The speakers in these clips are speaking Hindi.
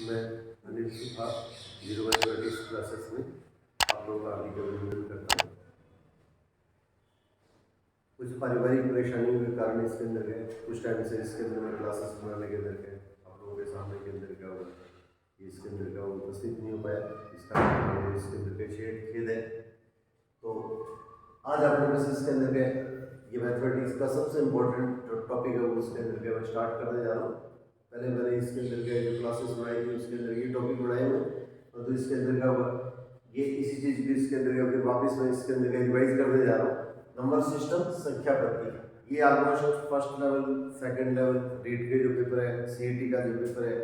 मैं अनिल सुखा 0/20 क्लासेस में आप लोगों का हार्दिक अभिनंदन करता हूँ। कुछ पारिवारिक परेशानियों के कारण इसके अंदर गए, कुछ टाइम से इसके अंदर मैं क्लासेस बनाने के अंदर गए आप लोगों के सामने के अंदर क्या हुआ कि इसके अंदर का उपस्थित नहीं हो पाया, इसका मुझे इसके अंदर के शेड खेद है। तो आज आपने बस इसके अंदर के ये मैथमेटिक्स का सबसे इम्पोर्टेंट जो टॉपिक है वो उसके अंदर के मैं स्टार्ट करने जा रहा हूँ। पहले मैंने इसके अंदर के जो क्लासेस बनाई थी उसके अंदर ये टॉपिक बनाए हुए और तो इसके अंदर का हुआ ये इसी चीज़ भी इसके अंदर का फिर वापस मैं इसके अंदर का रिवाइज करने जा रहा हूँ। नंबर सिस्टम संख्या पद्धति ये almost first level second level REET के जो पेपर है सीईटी का जो पेपर है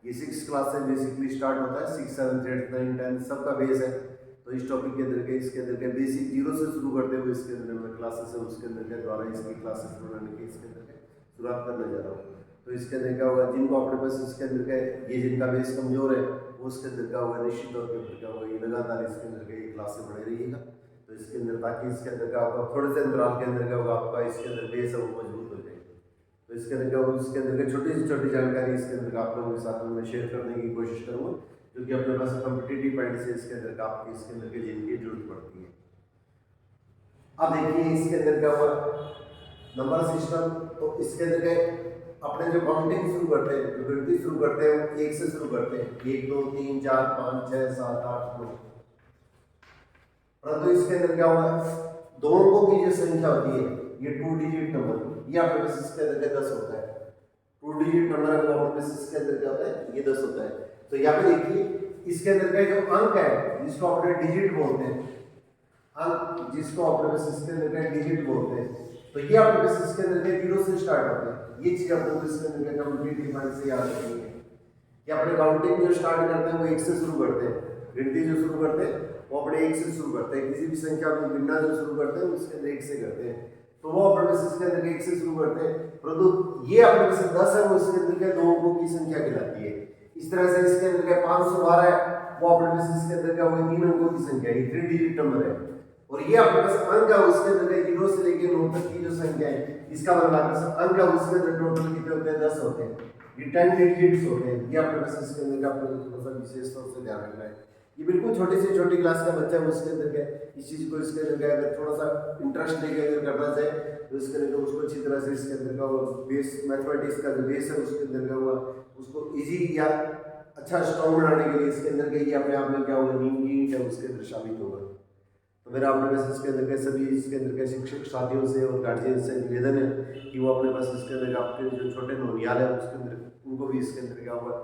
ये 6 क्लास से बेसिकली स्टार्ट होता है। 6 7 8 9 10 सबका बेस है। तो इस टॉपिक के अंदर के इसके अंदर के बेसिक जीरो से शुरू करते हुए इसके अंदर में क्लासेस है उसके अंदर के द्वारा इसकी क्लासेस बनाने की इसके अंदर के शुरुआत करने जा रहा हूँ। तो इसके अंदर क्या होगा जिनको अपने पास इसके अंदर का ये जिनका बेस कमजोर है वो उसके अंदर क्या होगा निश्चित तौर पर क्या होगा ये लगातार इसके अंदर के ये क्लासें बने रहिएगा। तो इसके अंदर ताकि इसके अंदर क्या होगा थोड़े से अंतराल के अंदर क्या होगा आपका इसके अंदर बेस है वो मजबूत हो जाएगा। तो इसके अंदर क्या होगा इसके अंदर के छोटी से छोटी जानकारी इसके अंदर आप लोगों के साथ में मैं शेयर करने की कोशिश करूँगा जो कि अपने पास कॉम्पिटिटिव पॉइंट से इसके अंदर का आपकी इसके अंदर के जिनकी जरूरत पड़ती है। अब देखिए इसके अंदर क्या हुआ नंबर सिस्टम। तो इसके अंदर के अपने जो काउंटिंग शुरू करते हैं जो गिनती शुरू करते हैं एक से शुरू करते हैं 1 2 3 4 5 6 7 8 9। परंतु इसके अंदर क्या हुआ दो अंकों की जो संख्या होती है ये 2 डिजिट नंबर ये आपके पास इसके अंदर 10 होता है। 2 डिजिट नंबर आपके पास इसके अंदर क्या होता है ये 10 होता है। तो यहाँ पे देखिए इसके अंदर का जो अंक है जिसको अपने डिजिट बोलते हैं अंक जिसको अपने पास इसके अंदर का डिजिट बोलते हैं तो ये आपके पास इसके अंदर के 0 से स्टार्ट होता है। ये चीज आपको इसके अंदर का कॉम्पिटिटिव पॉइंट से याद रखनी है कि अपने काउंटिंग जो स्टार्ट करते हैं वो 1 से शुरू करते हैं। गिनती जो शुरू करते हैं वो अपने 1 से शुरू करते हैं। किसी भी संख्या को गिनना जो शुरू करते हैं उसके अंदर 1 से करते हैं। तो वो अपने पास इसके अंदर 1 से शुरू करते हैं परंतु ये अपने पास 10 है वो इसके अंदर के दो अंकों की संख्या कहलाती है। इस तरह से इसके अंदर का 512 है वो अपने पास इसके अंदर का वो 3 अंकों की संख्या है 3 डिजिट नंबर है। और ये आपके पास अंक है उसके अंदर 0 से लेकर 9 तक की जो संख्या है इसका मतलब आपके पास अंक है उसके अंदर टोटल कितने होते हैं 10 होते हैं। ये 10 डिजिट्स होते हैं। ये आपके पास इसके अंदर का आपको थोड़ा सा विशेष तौर से ध्यान रखना है। ये बिल्कुल छोटी से छोटी क्लास का बच्चा है उसके अंदर क्या इस चीज को इसके अंदर क्या अगर थोड़ा सा इंटरेस्ट लेके अगर करना चाहे तो इसके अंदर उसको अच्छी तरह से इसके अंदर का बेस मैथमेटिक्स का जो बेस है उसके अंदर का हुआ उसको इजी या अच्छा स्ट्रॉन्ग बनाने के लिए इसके अंदर के ये अपने आप में क्या होगा नींव की ईंट है उसके अंदर शामिल होगा। तो मेरा अपने पास इसके अंदर के सभी इसके अंदर के शिक्षक साथियों से और गार्जियन से निवेदन है कि वो अपने पास इसके अंदर आपके जो छोटे नौनियाल है उसके अंदर उनको भी इसके अंदर क्या होगा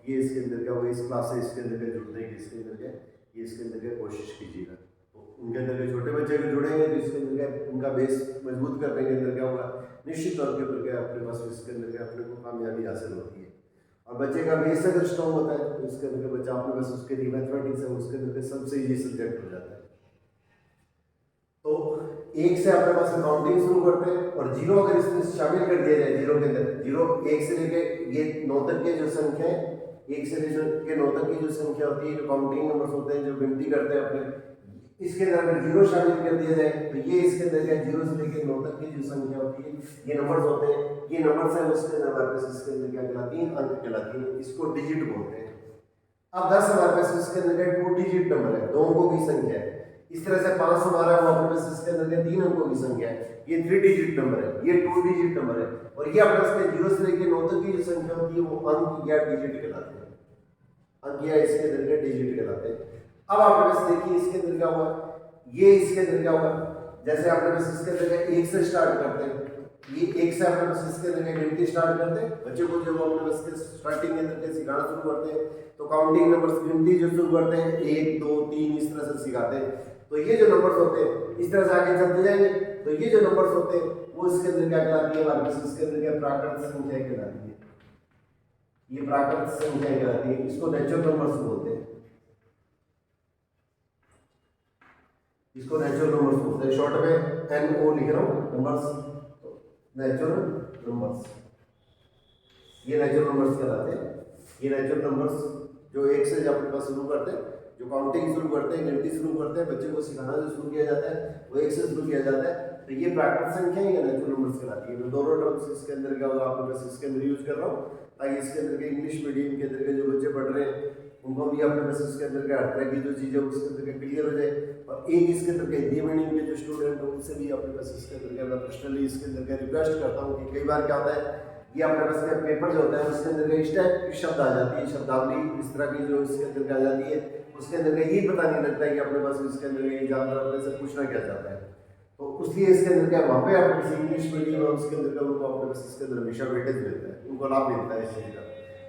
ये इसके अंदर क्या होगा इस क्लास से इसके अंदर के जुड़ने की इसके अंदर क्या ये इसके अंदर क्या कोशिश कीजिएगा। तो उनके अंदर के छोटे बच्चे भी जुड़ेंगे तो इसके अंदर क्या उनका बेस मजबूत करने के अंदर क्या होगा निश्चित तौर के ऊपर क्या अपने पास इसके अंदर क्या अपने को कामयाबी हासिल होती है। और बच्चे का बेस अगर स्ट्रॉन्ग होता है तो इसके अंदर बच्चा अपने पास उसके लिए मैथमेटिक्स है उसके अंदर सबसे ईजी सब्जेक्ट हो जाता है। तो 1 से अपने पास काउंटिंग शुरू करते हैं और 0 अगर इसमें शामिल कर दिया जाए 0 के अंदर 0 1 से लेके ये 9 तक के जो संख्या है 1 से लेके 9 तक की जो संख्या होती है जो काउंटिंग नंबर्स होते हैं जो गिनती करते हैं अपने इसके अंदर अगर 0 शामिल कर दिया जाए तो ये इसके अंदर क्या 0 से लेके 9 तक की जो संख्या होती है ये नंबर्स होते हैं। ये नंबर्स है उसके अंदर हमारे पास इसके अंदर क्या कहलाती है अंक कहलाती है इसको डिजिट बोलते हैं। अब 10 हमारे पास इसके अंदर 2 डिजिट नंबर है दो अंकों की संख्या है। इस तरह से 512 वो अपने पास इसके अंदर 3 अंकों की संख्या है ये 3 डिजिट नंबर है ये 2 डिजिट नंबर है और ये अपने पास 0 से लेकर 9 तक की जो संख्या होती है वो अंक या डिजिट कहलाते हैं। अंक या इसके अंदर के डिजिट कहलाते हैं। अब आपके पास देखिए इसके अंदर क्या हुआ ये इसके अंदर क्या हुआ जैसे आपने पास इसके अंदर 1 से स्टार्ट करते हैं ये 1 से अपने पास इसके अंदर गिनती स्टार्ट करते हैं बच्चों को जब अपने पास के स्टार्टिंग के अंदर सिखाना शुरू करते हैं तो काउंटिंग नंबर्स गिनती जो शुरू करते हैं 1 2 3 इस तरह से सिखाते हैं। तो ये जो नंबर्स होते हैं इस तरह से आगे चलते जाएंगे तो ये जो नंबर्स होते हैं वो इसके अंदर क्या कहलाती है हमारे पास इसके अंदर क्या प्राकृत संख्या कहलाती है। ये प्राकृत संख्या कहलाती है इसको नेचुरल नंबर्स बोलते हैं इसको नेचुरल नंबर्स बोलते हैं शॉर्ट में NO लिख रहा हूँ नंबर्स नेचुरल नंबर्स ये नेचुरल नंबर्स कहलाते हैं। ये नेचुरल नंबर्स जो 1 से अपने पास शुरू करते हैं जो काउंटिंग शुरू करते हैं गिनती शुरू करते हैं बच्चे को सिखाना जो शुरू किया जाता है वो 1 से शुरू किया जाता है। तो ये प्राकृत संख्या या नेचुरल नंबर्स कहलाती है। मैं दोनों टर्म्स इसके अंदर क्या होगा आपके पास इसके अंदर यूज कर रहा हूँ ताकि इसके अंदर के इंग्लिश मीडियम के अंदर के जो बच्चे पढ़ रहे ये अपने पास इसके अंदर के हर तरह की जो चीज़ें उसके अंदर के क्लियर हो जाए। और एक इसके अंदर के हिंदी मीडियम के जो स्टूडेंट हैं उनसे भी अपने पास इसके अंदर के मैं पर्सनली इसके अंदर का रिक्वेस्ट करता हूँ कि कई बार क्या होता है, ये अपने पास का पेपर जो होता है उसके अंदर इस टाइप की शब्द आ जाती है, शब्दावली इस तरह की जो इसके अंदर आ जाती है, उसके अंदर का ये पता नहीं लगता है कि अपने पास इसके अंदर ये जानवर अपने से पूछना क्या चाहता है। तो इसलिए इसके अंदर क्या वहाँ पे अपने इंग्लिश मीडियम है उसके अंदर का उनको अपने पास इसके अंदर हमेशा वेटेज मिलता है, उनको लाभ मिलता है इस चीज़ का।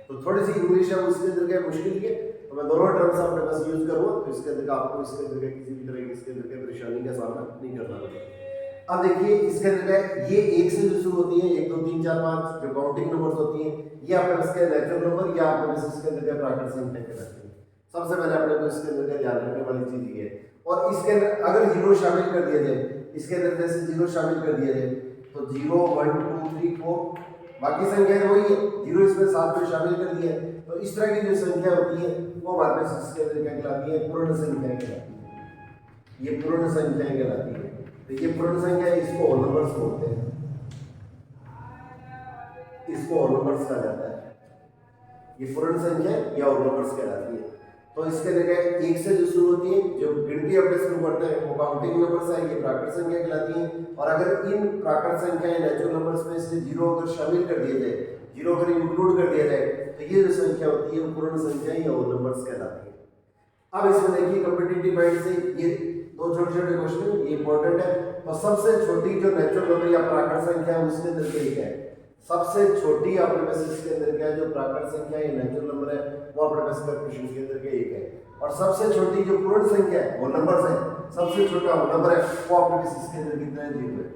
तो थोड़ी सी इंग्लिश है उसके अंदर क्या मुश्किल है, तो मैं दोनों टर्म्स अपने पास यूज करूँगा, तो इसके अंदर आपको इसके अंदर किसी भी तरह की इसके अंदर परेशानी का सामना नहीं करना पड़ेगा। अब देखिए इसके अंदर ये एक से जो शुरू होती है, 1 2 3 4 5 जो काउंटिंग नंबर्स होती हैं, ये आपके पास के नेचुरल नंबर या आपके पास इसके अंदर प्राकृतिक संख्या कहलाती है। सबसे पहले अपने को इसके अंदर ध्यान रखने वाली चीज ये है। और इसके अंदर अगर जीरो शामिल कर दिया जाए, इसके अंदर जैसे जीरो शामिल कर दिया जाए तो 0 1 2 3 4 बाकी संख्याएं वही है, जीरो इसमें साथ में शामिल कर दिया है, तो इस तरह की जो संख्या होती है वो हमारे पास इसके अंदर क्या कहलाती है, पूर्ण संख्याएं कहलाती है। ये पूर्ण संख्याएं कहलाती है। तो ये पूर्ण संख्या, इसको होल नंबर्स बोलते हैं, इसको होल नंबर्स कहा जाता है। ये पूर्ण संख्या या होल नंबर्स कहलाती है। तो इसके जगह एक से जो शुरू होती है, जो गिनती अपने शुरू करते हैं वो काउंटिंग नंबर्स है, ये प्राकृत संख्या कहलाती है। और अगर इन प्राकृत संख्या या नेचुरल नंबर्स में से जीरो अगर शामिल कर दिया जाए, जीरो अगर इंक्लूड कर दिया जाए, तो ये जो संख्या होती है वो पूर्ण संख्या या होल नंबर्स कहलाती है। अब इसमें देखिए कॉम्पिटिटिव माइंड से ये दो छोटे छोटे क्वेश्चन ये इंपॉर्टेंट है। तो सबसे छोटी जो नेचुरल नंबर या प्राकृत संख्या है उसके अंदर एक है, सबसे छोटी अपने पास इसके अंदर क्या है जो प्राकृत संख्या या नेचुरल नंबर है वो अपने पास क्वेश्चन के अंदर के एक है। और सबसे छोटी जो पूर्ण संख्या है वो नंबर्स है, सबसे छोटा वो नंबर है वो अपने पास इसके अंदर कितना है, 0 है।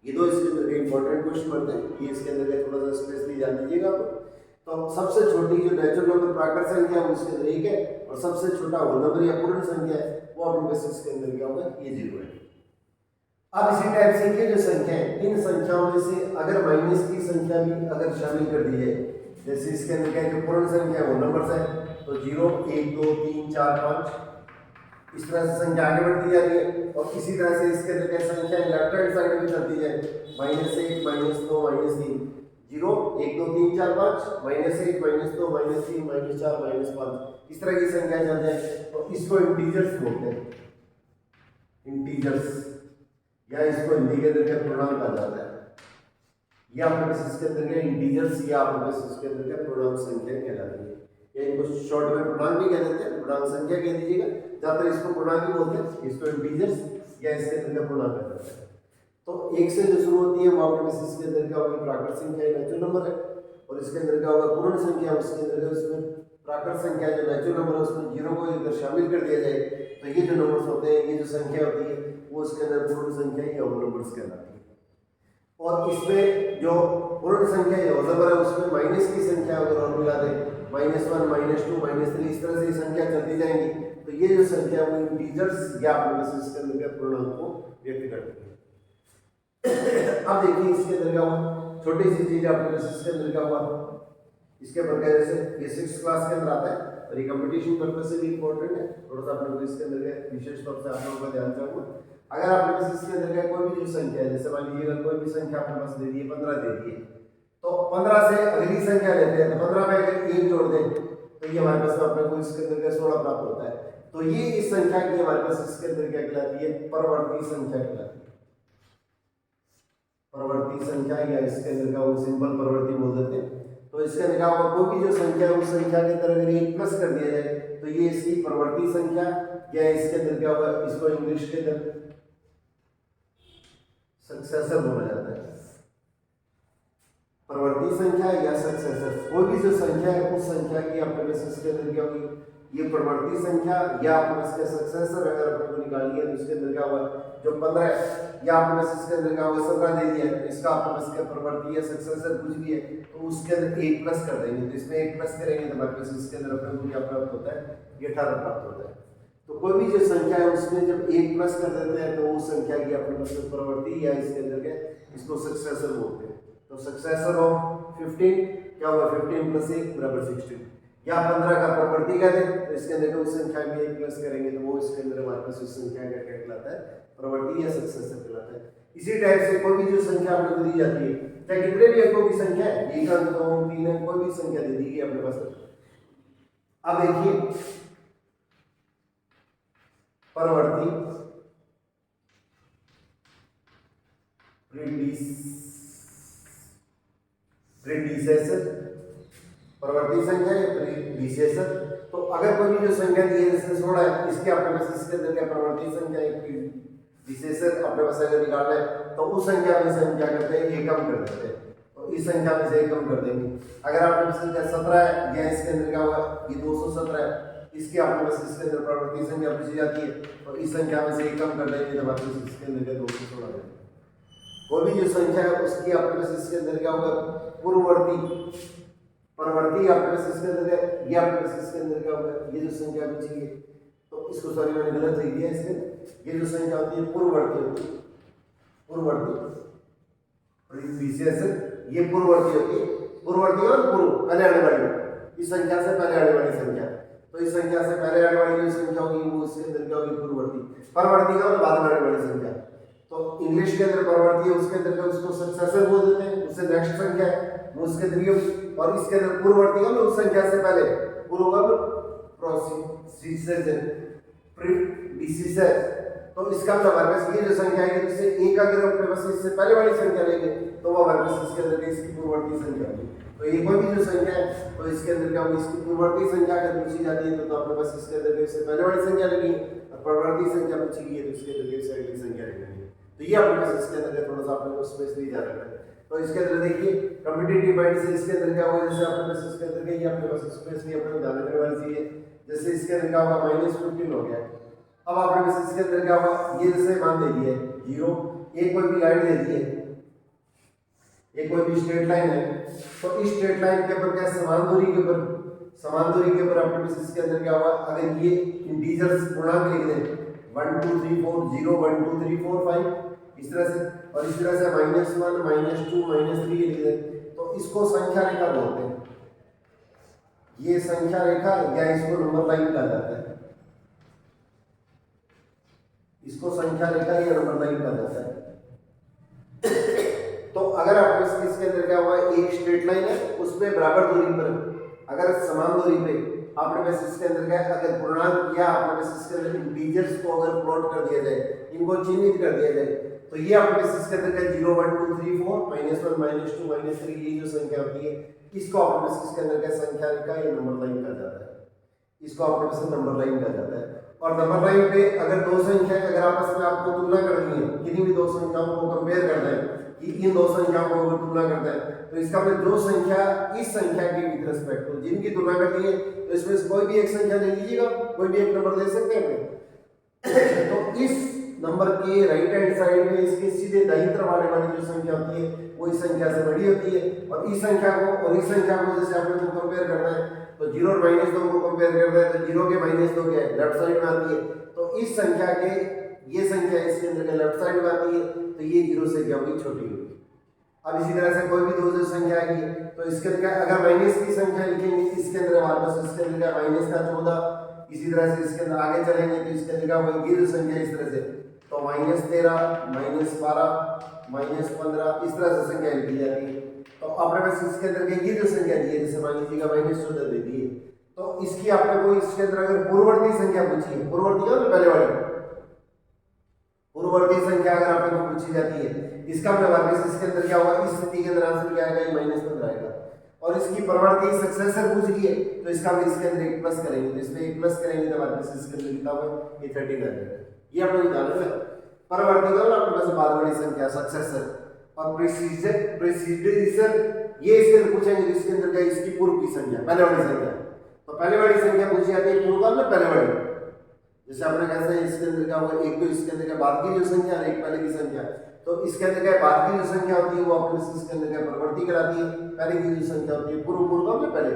ये दो इसके अंदर के इंपॉर्टेंट क्वेश्चन बनते हैं, ये इसके अंदर का थोड़ा सा स्पेशली ध्यान दीजिएगा आप। तो सबसे छोटी जो नेचुरल नंबर प्राकृत संख्या है उसके अंदर एक है, और सबसे छोटा वो नंबर या पूर्ण संख्या है वो अपने पास इसके अंदर क्या होगा, ये 0 है। अब इसी टाइप से ये जो संख्या है, इन संख्याओं में से अगर माइनस की संख्या भी अगर शामिल कर दी जाए, जैसे इसके अंदर क्या है जो पूर्ण संख्या है वो नंबर्स है, तो 0 1 2 3 4 5 इस तरह से संख्या आगे बढ़ती जा रही है। और इसी तरह से इसके अंदर क्या संख्या लेफ्ट हैंड साइड में चलती जाए, -1 -2 -3 0 1 2 3 4 5 -1 -2 -3 -4 -5 इस तरह की संख्या चल जाए तो इसको इंटीजर्स बोलते हैं, इंटीजर्स, या इसको हिंदी के अंदर क्या पूर्णांक कहा जाता है। ये आपके पास इसके अंदर क्या इंटीजर्स या आपके पास इसके अंदर क्या पूर्णांक संख्या कहलाती है, या इनको शॉर्ट में पूर्णांक भी कह देते हैं, पूर्णांक संख्या कह दीजिएगा, ज्यादातर इसको पूर्णांक ही बोलते हैं, इसको इंटीजर्स या इसके अंदर क्या पूर्णांक कहा जाता है। तो एक से जो शुरू होती है वो आपके पास इसके अंदर क्या होगी, प्राकृत संख्या नेचुरल नंबर है, और इसके अंदर क्या होगा पूर्ण संख्या, उसके अंदर उसमें प्राकृत संख्या जो नेचुरल नंबर है उसमें 0 को अगर शामिल कर दिया जाए तो ये जो नंबर्स होते हैं, ये जो संख्या होती है वो उसके अंदर पूर्ण संख्या या होल नंबर्स कहलाती है। और इसमें जो पूर्ण संख्या या होल नंबर है उसमें माइनस की संख्या अगर और मिला दे, -1 -2 -3 इस तरह से संख्या चलती जाएंगी, तो ये जो संख्या वो इंटीजर्स या आपके पास इसके अंदर के पूर्णांक को व्यक्त करती है। अब देखिए इसके अंदर क्या हुआ, छोटी सी चीज आपके पास इसके अंदर क्या हुआ, इसके प्रकार से ये 6th क्लास के अंदर आता है और ये कंपटीशन पर्पस से भी इंपॉर्टेंट है, थोड़ा सा आप लोग इसके अंदर के विशेष तौर से आप लोगों का ध्यान चाहूंगा। अगर आपके पास इसके अंदर का कोई भी जो संख्या है, जैसे मान लीजिए अगर कोई भी संख्या आपके पास दे दी है 15 दे दी है, तो 15 से अगली संख्या लेते हैं तो 15 में अगर 1 जोड़ दें तो ये हमारे पास अपने को इसके अंदर का 16 प्राप्त होता है। तो ये इस संख्या की हमारे पास इसके अंदर क्या कहलाती है, परवर्ती संख्या कहलाती है। परवर्ती संख्या या इसके अंदर का वो सिंपल परवर्ती बोल देते हैं। तो इसके अंदर क्या होगा, कोई भी जो संख्या है उस संख्या के अंदर अगर 1 प्लस कर दिया जाए तो ये इसकी परवर्ती संख्या या इसके अंदर क्या होगा, इसको इंग्लिश के अंदर सक्सेसर बोला जाता है। परवर्ती संख्या या सक्सेसर, कोई भी जो संख्या है उस संख्या की आपके पास इसके अंदर क्या होगी, ये परवर्ती संख्या या आपके पास का सक्सेसर अगर आपको निकालनी है तो इसके अंदर क्या होगा, जो 15 है या आपके पास इसके अंदर क्या होगा 17 दे दिया है, इसका आपके पास क्या परवर्ती या सक्सेसर कुछ भी है तो उसके अंदर 1 प्लस कर देंगे, तो इसमें 1 प्लस करेंगे तो हमारे पास इसके अंदर अपने को क्या प्राप्त होता है, ये 18 प्राप्त होता है। तो कोई भी जो संख्या है उसमें जब 1 प्लस कर देते हैं तो उस संख्या की अपने पास परवर्ती या इसके अंदर क्या इसको सक्सेसर बोलते हैं। तो सक्सेसर ऑफ 15 क्या होगा, 15 + 1 = 16, या 15 का परवर्ती कहते हैं तो इसके अंदर उस संख्या में 1 प्लस करेंगे तो वो इसके अंदर हमारे पास उस संख्या का क्या कहलाता है, परवर्ती या सक्सेसर कहलाता है। इसी टाइप से कोई भी जो संख्या अपने को दी जाती है, चाहे कितने भी अंकों की संख्या है, 1 अंक 2 अंक 3 अंक कोई भी संख्या दे दी गई अपने पास, अब देखिए परवर्ती प्रीडिसेसर, परवर्ती संख्या या प्रीडिसेसर। तो अगर कोई भी जो संख्या दी है जिसने छोड़ा है, इसके अपने पास इसके अंदर क्या परवर्ती संख्या या प्रीडिसेसर अपने पास अगर निकालना है तो उस संख्या में से हम क्या करते हैं, ये कम कर देते हैं। तो इस संख्या में से कम कर देंगे। अगर आपके पास संख्या 17 है या इसके अंदर क्या होगा, ये 217 है, इसके आपके पास इसके अंदर परवर्ती संख्या पूछी जाती है, तो इस संख्या में से कम कर देंगे तो हमारे पास इसके अंदर क्या 216 है। कोई भी जो संख्या है उसकी आपके पास इसके अंदर क्या होगा, पूर्ववर्ती परवर्ती आपके पास इसके अंदर है, ये आपके पास इसके अंदर क्या होगा, ये जो संख्या बची है, तो इसको सॉरी मैंने गलत लिख दिया इसमें, ये जो संख्या होती है पूर्ववर्ती होती है, पूर्ववर्ती प्रीडिसेसर ये पूर्ववर्ती होती है, पूर्ववर्ती और पूर्व पहले आने वाली, इस संख्या से पहले आने वाली संख्या। तो इस संख्या से पहले आने वाली जो संख्या होगी वो इसके अंदर क्या होगी, पूर्ववर्ती। परवर्ती का बाद में आने वाली संख्या, तो इंग्लिश के अंदर परवर्ती है, उसके अंदर उसको सक्सेसर बोल देते हैं, उससे नेक्स्ट संख्या है वो उसके अंदर होगी। और इसके अंदर पूर्ववर्ती का उस संख्या से पहले पूर्व प्रोसीजर प्रीडिसेसर। तो इसका मतलब हमारे पास ये जो संख्या है जिससे एक अगर अपने पास इससे पहले वाली संख्या लेंगे तो वो हमारे पास इसके अंदर इसकी पूर्ववर्ती संख्या होगी। तो ये कोई भी जो संख्या है तो इसके अंदर क्या होगी, इसकी पूर्ववर्ती संख्या अगर पूछी जाती है तो अपने पास इसके अंदर इससे पहले वाली संख्या लेंगे, और परवर्ती संख्या पूछी गई है तो इसके अंदर इससे अगली संख्या लेंगे। तो ये अपने पास इसके अंदर थोड़ा सा अपने को स्पेशली ध्यान रखना है। तो इसके अंदर देखिए कम्पिटिटिव बाइंड से इसके अंदर क्या होगा, जैसे अपने पास इसके अंदर ये अपने पास स्पेशली अपने को ध्यान रखने वाली चीज है, जैसे इसके अंदर क्या होगा -15 हो गया। अब आपने पास इसके अंदर क्या होगा, ये जैसे मान दे दिए 0, एक कोई भी लाइन दे दी है, एक कोई भी स्ट्रेट लाइन है, तो इस स्ट्रेट लाइन के ऊपर क्या समान दूरी के ऊपर, समान दूरी के ऊपर अपने पास इसके अंदर क्या होगा, अगर ये इंटीजर्स पूर्णांक लिख दें 1 2 3 4 0 1 2 3 4 5 इस तरह से, और इस तरह से -1 -2 -3 लिख दें, तो इसको संख्या रेखा बोलते हैं। ये संख्या रेखा या इसको नंबर लाइन कहा जाता है, इसको संख्या रेखा या नंबर लाइन कहा जाता है। तो अगर आप इसके अंदर क्या हुआ, एक स्ट्रेट लाइन है उसमें बराबर दूरी पर, अगर समान दूरी पे आपने पास इसके अंदर क्या है, अगर पूर्णांक या आपने पास इसके अंदर इंटीजर्स को अगर प्लॉट कर दिया जाए, इनको चिन्हित कर दिया जाए, तो ये आपने पास इसके अंदर क्या 0 1 2 3 4 -1 -2 -3 ये जो संख्या होती है, इसको आपने पास इसके अंदर क्या संख्या रेखा या नंबर लाइन कहा जाता है, इसको आपने पास नंबर लाइन कहा जाता है। और नंबर लाइन पे अगर दो संख्या अगर आपस में आपको तुलना करनी है, किन्हीं भी दो संख्याओं को कंपेयर करना है कि इन दो संख्याओं को अगर तुलना करना है, तो इसका मतलब जो संख्या इस संख्या के विद रिस्पेक्ट टू जिनकी तुलना करनी है, तो इसमें से कोई भी एक संख्या ले लीजिएगा, कोई भी एक नंबर ले सकते हैं। तो इस नंबर के राइट हैंड साइड में इसके सीधे दाईं तरफ आने वाली जो संख्या होती है वो इस संख्या से बड़ी होती है, और इस संख्या को और इस संख्या को जैसे आपने को कंपेयर करना है, तो 0 और -2 को कंपेयर करना है, तो 0 के -2 क्या है, लेफ्ट साइड में आती है, तो इस संख्या के ये संख्या इसके अंदर के लेफ्ट साइड में आती है, तो ये 0 से क्या होगी, छोटी होगी। अब इसी तरह से कोई भी दो जो संख्या आएगी, तो इसके अंदर अगर माइनस की संख्या लिखेंगे, इसके अंदर हमारे पास इसके अंदर क्या माइनस का 14, इसी तरह से इसके अंदर आगे चलेंगे तो इसके अंदर क्या होगा, ये जो संख्या इस तरह से, तो -13 -12 -15 इस तरह से संख्या लिखी जाती है। तो आपने पास इसके अंदर के ये जो संख्या दी है, जैसे मान लीजिएगा -14 दे दी है, तो इसकी आपने को इसके अंदर अगर पूर्ववर्ती संख्या पूछी है, पूर्ववर्ती का पहले वाली पूर्ववर्ती संख्या अगर आपने को पूछी जाती है, इसका मतलब इसके अंदर क्या होगा, इस स्थिति के अंदर आंसर क्या आएगा, -15 आएगा। और इसकी परवर्ती सक्सेसर पूछ ली है, तो इसका भी इसके अंदर एक प्लस करेंगे, तो इसमें एक प्लस करेंगे तो हमारे पास इसके अंदर कितना होगा, ये 13 आ जाएगा। ये आप लोग जान लेना, परवर्ती का आपके पास बाद वाली संख्या सक्सेसर, और प्रीसिडेंसर ये इसके अंदर पूछेंगे, इसके अंदर क्या, इसकी पूर्व की संख्या, पहले वाली संख्या, तो पहले वाली संख्या पूछी जाती है पूर्व में पहले वाली, जैसे आपने कहते हैं इसके अंदर क्या होगा, एक तो इसके अंदर क्या बाद की जो संख्या है, एक पहले की संख्या, तो इसके अंदर क्या बाद की जो संख्या होती है वो अपने इसके अंदर क्या परवर्ती कराती है, पहले की जो संख्या होती है पूर्व में पहले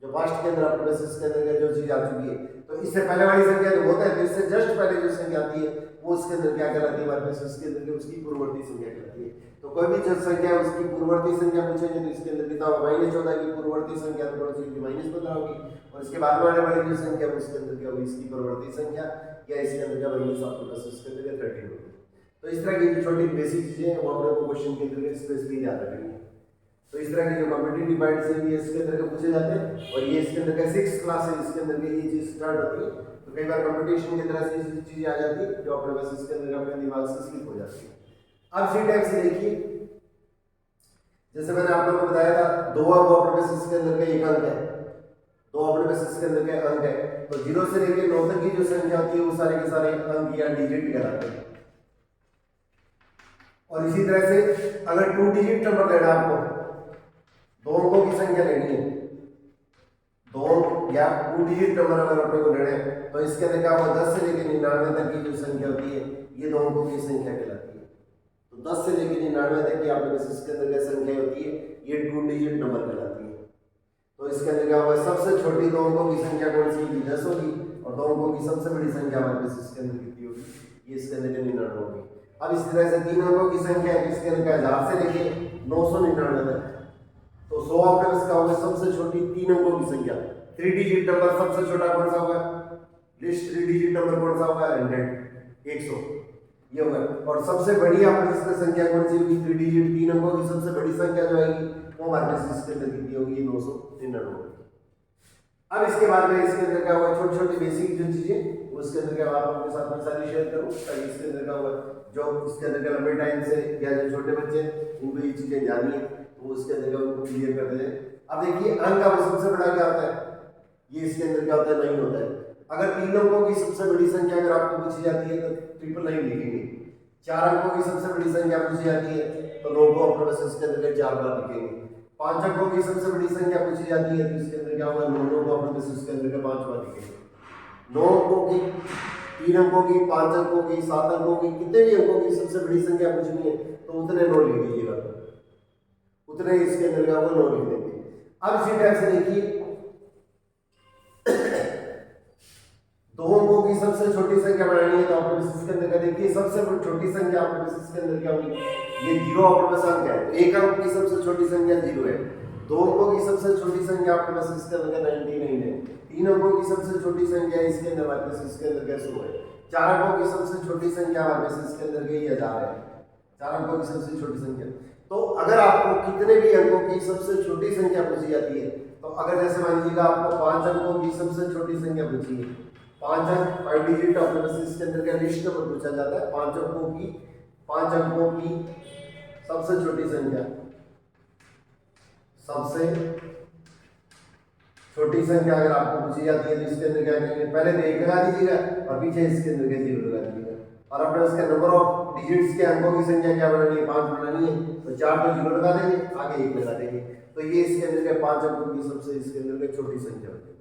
जो पास्ट के अंदर अपने पास इसके अंदर क्या जो चीज आ चुकी है, तो इससे पहले वाली संख्या जो होता है, तो इससे जस्ट पहले जो संख्या आती है वो उसके अंदर क्या कहलाती है, हमारे पास इसके अंदर उसकी पूर्ववर्ती संख्या कहलाती है। तो कोई भी जो संख्या है उसकी पूर्ववर्ती संख्या पूछेंगे तो इसके अंदर कितना होगा, -14 की पूर्ववर्ती संख्या तो कौन सी होगी, -15 होगी, और इसके बाद वाले वाली जो संख्या उसके अंदर क्या होगी, इसकी पूर्ववर्ती संख्या या इसके अंदर क्या माइनस आपके पास इसके अंदर 13 होगी। तो इस तरह की छोटी बेसिक चीजें वो अपने को क्वेश्चन के अंदर स्पेशली याद रखेंगे। तो इस तरह के जो कॉम्पिटिटिव बाइट्स हैं ये इसके अंदर के पूछे जाते हैं, और ये इसके अंदर का 6 क्लास है, इसके अंदर के ये चीज स्टार्ट होती है। तो कई बार कंपटीशन की तरह से ये चीजें आ जाती है जो अपने बस इसके अंदर अपने दिमाग से स्लिप हो जाती है। अब सी टाइप से देखिए, जैसे मैंने आप लोगों को बताया था 2 अब अपने बस इसके अंदर का एक अंक है, 2 अपने बस इसके अंदर के अंक है, तो 0 से लेकर 9 तक की जो संख्या होती है वो सारे के सारे अंक या डिजिट कहलाते हैं। और इसी तरह से अगर 2 डिजिट नंबर लेना आपको, 2 अंकों की संख्या लेनी है, 2 या 2 डिजिट नंबर अगर अपने को लेना है, तो इसके अंदर क्या होगा 10 से लेकर 99 तक की जो संख्या होती है ये 2 अंकों की संख्या कहलाती है। तो 10 से लेकर 99 तक की आपके पास इसके अंदर क्या संख्या होती है, ये 2 डिजिट नंबर कहलाती है। तो इसके अंदर क्या होगा, सबसे छोटी 2 अंकों की संख्या कौन सी होगी, 10 होगी, और 2 अंकों की सबसे बड़ी संख्या हमारे पास इसके अंदर कितनी होगी, ये इसके अंदर 99 होगी। अब इस तरह से 3 अंकों की संख्या है जिसके अंदर 1000 से लेके 999 तक, तो 100 आपके पास क्या होगा, सबसे छोटी 3 अंकों की संख्या। 3 डिजिट नंबर सबसे छोटा कौन सा होगा, लिस्ट 3 डिजिट नंबर कौन सा होगा, 100 ये होगा। और सबसे बड़ी आपके पास संख्या कौन सी होगी, 3 डिजिट 3 अंकों की सबसे बड़ी संख्या जो आएगी वो हमारे पास इसके अंदर कितनी होगी, 999। अब इसके बाद में इसके अंदर क्या होगा, छोटी छोटी बेसिक जो चीजें उसके अंदर क्या आप लोगों के साथ में सारी शेयर करूं, ताकि इसके अंदर क्या होगा, जो इसके अंदर का लंबे टाइम से या जो छोटे बच्चे उनको ये चीजें जानी है तो उसके अंदर का उनको क्लियर कर दे। अब देखिए अंक का सबसे बड़ा क्या होता है, ये इसके अंदर क्या होता है, 9 होता है। अगर 3 अंकों की सबसे बड़ी संख्या अगर आपको पूछी जाती है तो 999 लिखेंगे। 4 अंकों की सबसे बड़ी संख्या पूछी जाती है तो 9 को अपने पास इसके अंदर 4 बार लिखेंगे। 5 अंकों की सबसे बड़ी संख्या पूछी जाती है तो इसके अंदर क्या होगा, 9 को अपने पास इसके अंदर 5 बार लिखेंगे। 9 अंकों की, 3 अंकों की, 5 अंकों की, 7 अंकों की, कितने भी अंकों की सबसे बड़ी संख्या पूछनी है तो उतने 9 लिख दीजिएगा, उतने इसके अंदर क्या होगा, 9 लिख देंगे। अब इसी टाइप से देखिए 2 अंकों की सबसे छोटी संख्या बनानी है तो आपके पास इसके अंदर का देखिए सबसे छोटी संख्या आपके पास इसके अंदर क्या होगी, ये 0 आपके पास अंक है, तो 1 अंक की सबसे छोटी संख्या 0 है। 2 अंकों की सबसे छोटी संख्या आपके पास इसके अंदर 99 है। 3 अंकों की सबसे छोटी संख्या इसके अंदर हमारे पास इसके अंदर क्या 100 है। 4 अंकों की सबसे छोटी संख्या हमारे पास इसके अंदर क्या 1000 है। 4 अंकों की सबसे छोटी संख्या। तो अगर आपको कितने भी अंकों की सबसे छोटी संख्या पूछी जाती है तो अगर जैसे मान लीजिएगा आपको 5 अंकों की सबसे छोटी संख्या पूछी है, 5 अंक 5 डिजिट ऑफ नंबर इसके अंदर का लिस्ट नंबर पूछा जाता है, 5 अंकों की सबसे छोटी संख्या, सबसे छोटी संख्या अगर आपको पूछी जाती है तो इसके अंदर क्या करेंगे, पहले तो 1 लगा दीजिएगा और पीछे इसके अंदर क्या 0 लगा दीजिएगा, और अपने उसका नंबर ऑफ डिजिट्स के अंकों की संख्या क्या बनानी है, 5 बनानी है, तो 4 तो 0 लगा देंगे, आगे 1 लगा देंगे। तो ये इसके अंदर के 5 अंकों की सबसे इसके अंदर के छोटी संख्या होती है।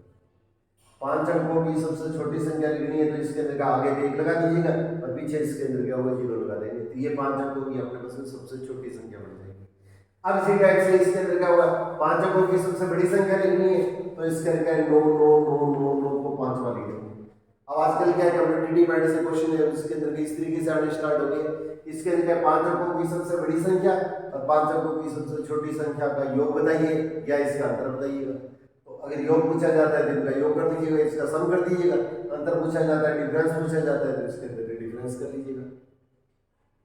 5 अंकों की सबसे छोटी संख्या लिखनी है तो इसके अंदर का आगे 1 लगा दीजिएगा और पीछे इसके अंदर क्या होगा, 0 लगा देंगे, तो ये 5 अंकों की अपने पास में सबसे छोटी संख्या बन जाएगी। अब इसी टाइप से इसके अंदर क्या होगा, 5 अंकों की सबसे बड़ी संख्या लिखनी है तो इसके अंदर 9 को 5 बार लिखेंगे। अब आजकल क्या कम्पिटिटिव बाइट्स से क्वेश्चन है उसके अंदर इस तरीके से आने स्टार्ट हो गए। इसके अंदर 5 अंकों की सबसे बड़ी संख्या और 5 अंकों की सबसे छोटी संख्या का योग बताइए या इसका अंतर बताइएगा। तो अगर योग पूछा जाता है तो इनका योग कर दीजिएगा, इसका सम कर दीजिएगा। अंतर पूछा जाता है, डिफरेंस पूछा जाता है तो इसके अंदर डिफरेंस कर लीजिएगा।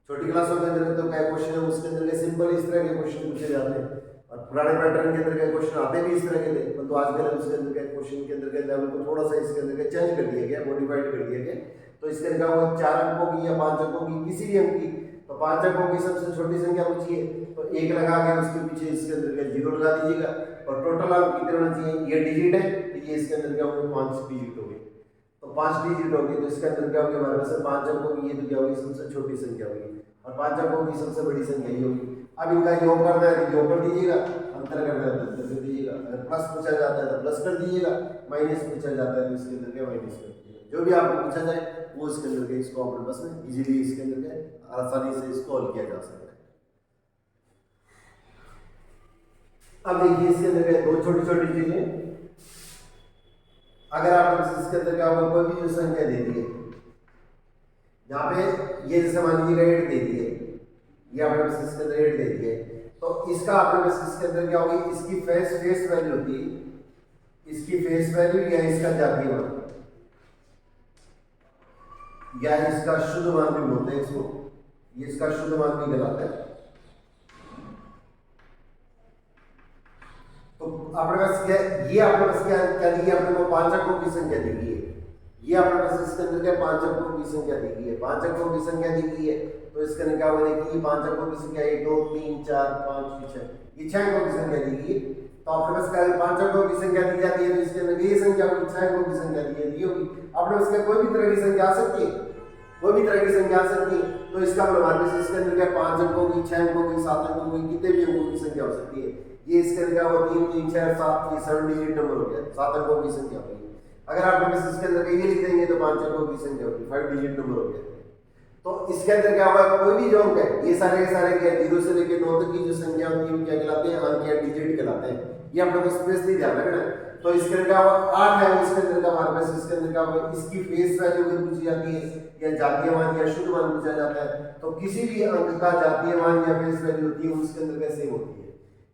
छोटी क्लासों के अंदर तो क्या क्वेश्चन है उसके अंदर के सिंपल इस तरह के क्वेश्चन पूछे जाते हैं और पुराने पैटर्न के अंदर के क्वेश्चन आते भी इस तरह के थे, परंतु आजकल उसके अंदर के क्वेश्चन के अंदर के लेवल को थोड़ा सा इसके अंदर के चेंज कर दिया गया, मॉडिफाइड कर दिया गया। तो इसके अंदर वो 4 अंकों की या 5 अंकों की किसी भी अंक की, तो 5 अंकों की सबसे छोटी संख्या पूछी है तो 1 लगा के उसके पीछे इसके अंदर का 0 लगा दीजिएगा और टोटल अंक कितने होना चाहिए, ये डिजिट है तो ये इसके अंदर क्या होगा, 5 डिजिट हो गए। तो 5 डिजिट होगी तो इसके अंदर क्या होगी, हमारे पास 5 अंकों की ये तो क्या होगी, सबसे छोटी संख्या होगी और 5 अंकों की सबसे बड़ी संख्या ये होगी। अब इनका योग करना है तो योग कर दीजिएगा, अंतर करना है तो अंतर कर दीजिएगा। अगर प्लस पूछा जाता है तो प्लस कर दीजिएगा, माइनस पूछा जाता है तो इसके अंदर क्या माइनस कर दीजिएगा। जो भी आपको पूछा जाए वो इसके अंदर के इसको अपने पास में इजीली इसके अंदर के आसानी से इसको हल किया जा सकता है। अब देखिए इसके अंदर के दो छोटी छोटी चीजें, अगर आप इसके अंदर क्या होगा, कोई भी जो संख्या दे दी है यहाँ पे, ये जैसे मान लीजिएगा 8 दे दी है, ये आपने बस इसके अंदर 8 दे दी है तो इसका आपने बस इसके अंदर क्या होगी, इसकी फेस वैल्यू होती है, इसकी फेस वैल्यू या इसका जातीय मान या इसका शुद्ध मान भी बोलते हैं इसको, ये इसका शुद्ध मान भी कहलाता है। अपने पास क्या, ये अपने पास क्या क्या दी है, अपने को 5 अंकों की संख्या दी गई है। ये अपने पास इसके अंदर क्या 5 अंकों की संख्या दी गई है, 5 अंकों की संख्या दी गई है। तो इसके अंदर क्या होगा, देखिए 5 अंकों की संख्या 1 2 3 4 5 6, ये 6 अंकों की संख्या दी गई है। तो अपने पास क्या 5 अंकों की संख्या दी जाती है, तो इसके अंदर ये संख्या होगी 6 अंकों की संख्या दी होगी। अपने पास क्या कोई भी तरह की संख्या आ सकती है, कोई भी तरह की संख्या आ सकती है। तो इसका मतलब हमारे पास इसके अंदर क्या 5 अंकों की, 6 अंकों की, 7 अंकों की, कितने भी अंकों की संख्या हो सकती है। ये इसके अंदर क्या होगा 3 3 6 7, ये 7 डिजिट नंबर हो गया, 7 अंकों की संख्या होगी। अगर आप इसके अंदर ये लिख देंगे तो 5 अंकों की संख्या होगी, 5 डिजिट नंबर हो गया। तो इसके अंदर क्या होगा, कोई भी जो अंक है, ये सारे के सारे क्या 0 से लेकर 9 तक की जो संख्या होती है वो क्या कहलाते हैं, अंक या डिजिट कहलाते हैं। ये अपने को स्पेशली ध्यान रखना है। तो इसके अंदर क्या होगा 8 है, इसके अंदर का हमारे पास इसके अंदर क्या होगा, इसकी फेस वैल्यू अगर पूछी जाती है या जातीय मान या शुद्ध मान पूछा जाता है, तो किसी भी अंक का जातीय मान या फेस वैल्यू होती है उसके अंदर कैसे होती है।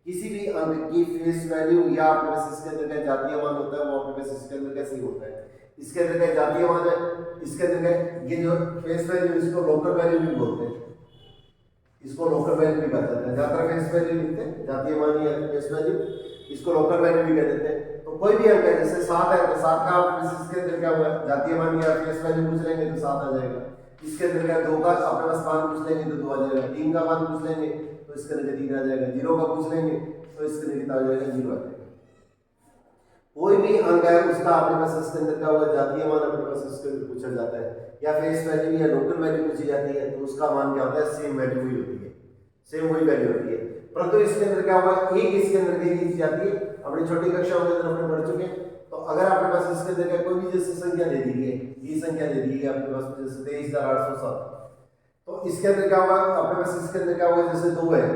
किसी भी अंक की फेस वैल्यू या अपने पास इसके अंदर का जातीय मान होता है वो अपने पास इसके अंदर कैसे होता है। इसके अंदर का जातीय मान है, इसके अंदर ये जो फेस वैल्यू इसको लोकल वैल्यू भी बोलते हैं, इसको लोकल वैल्यू भी कहा जाता है। ज्यादातर फेस वैल्यू लिखते हैं जातीय मान या फेस वैल्यू, इसको लोकल वैल्यू भी कह देते हैं। तो कोई भी अंक है जैसे 7 है तो 7 का इसके अंदर क्या हुआ जातीय मान या फेस वैल्यू पूछ लेंगे तो 7 आ जाएगा। इसके अंदर क्या 2 का अपने पास मान पूछ लेंगे तो 2 आ जाएगा, 3 का मान पूछ लेंगे तो इसके अंदर 3 आ जाएगा, 0 का पूछ लेंगे तो इसके अंदर कितना आ जाएगा, 0 आ जाएगा। कोई भी अंक है उसका अपने पास इसके अंदर क्या होगा जातीय मान अपने पास इसके अंदर पूछा जाता है, या फेस वैल्यू या लोकल वैल्यू पूछी जाती है तो उसका मान क्या होता है, सेम वैल्यू ही होती है, सेम वही वैल्यू होती है। परंतु इसके अंदर क्या होगा, एक इसके अंदर दे दी जाती है, अपनी छोटी कक्षाओं के अंदर अपने पढ़ चुके हैं। तो अगर आपके पास इसके अंदर क्या कोई भी जैसे संख्या दे दी है, ये संख्या दे दी है आपके पास जैसे 23,807, तो इसके अंदर क्या होगा अपने पास इसके अंदर क्या होगा जैसे 2 है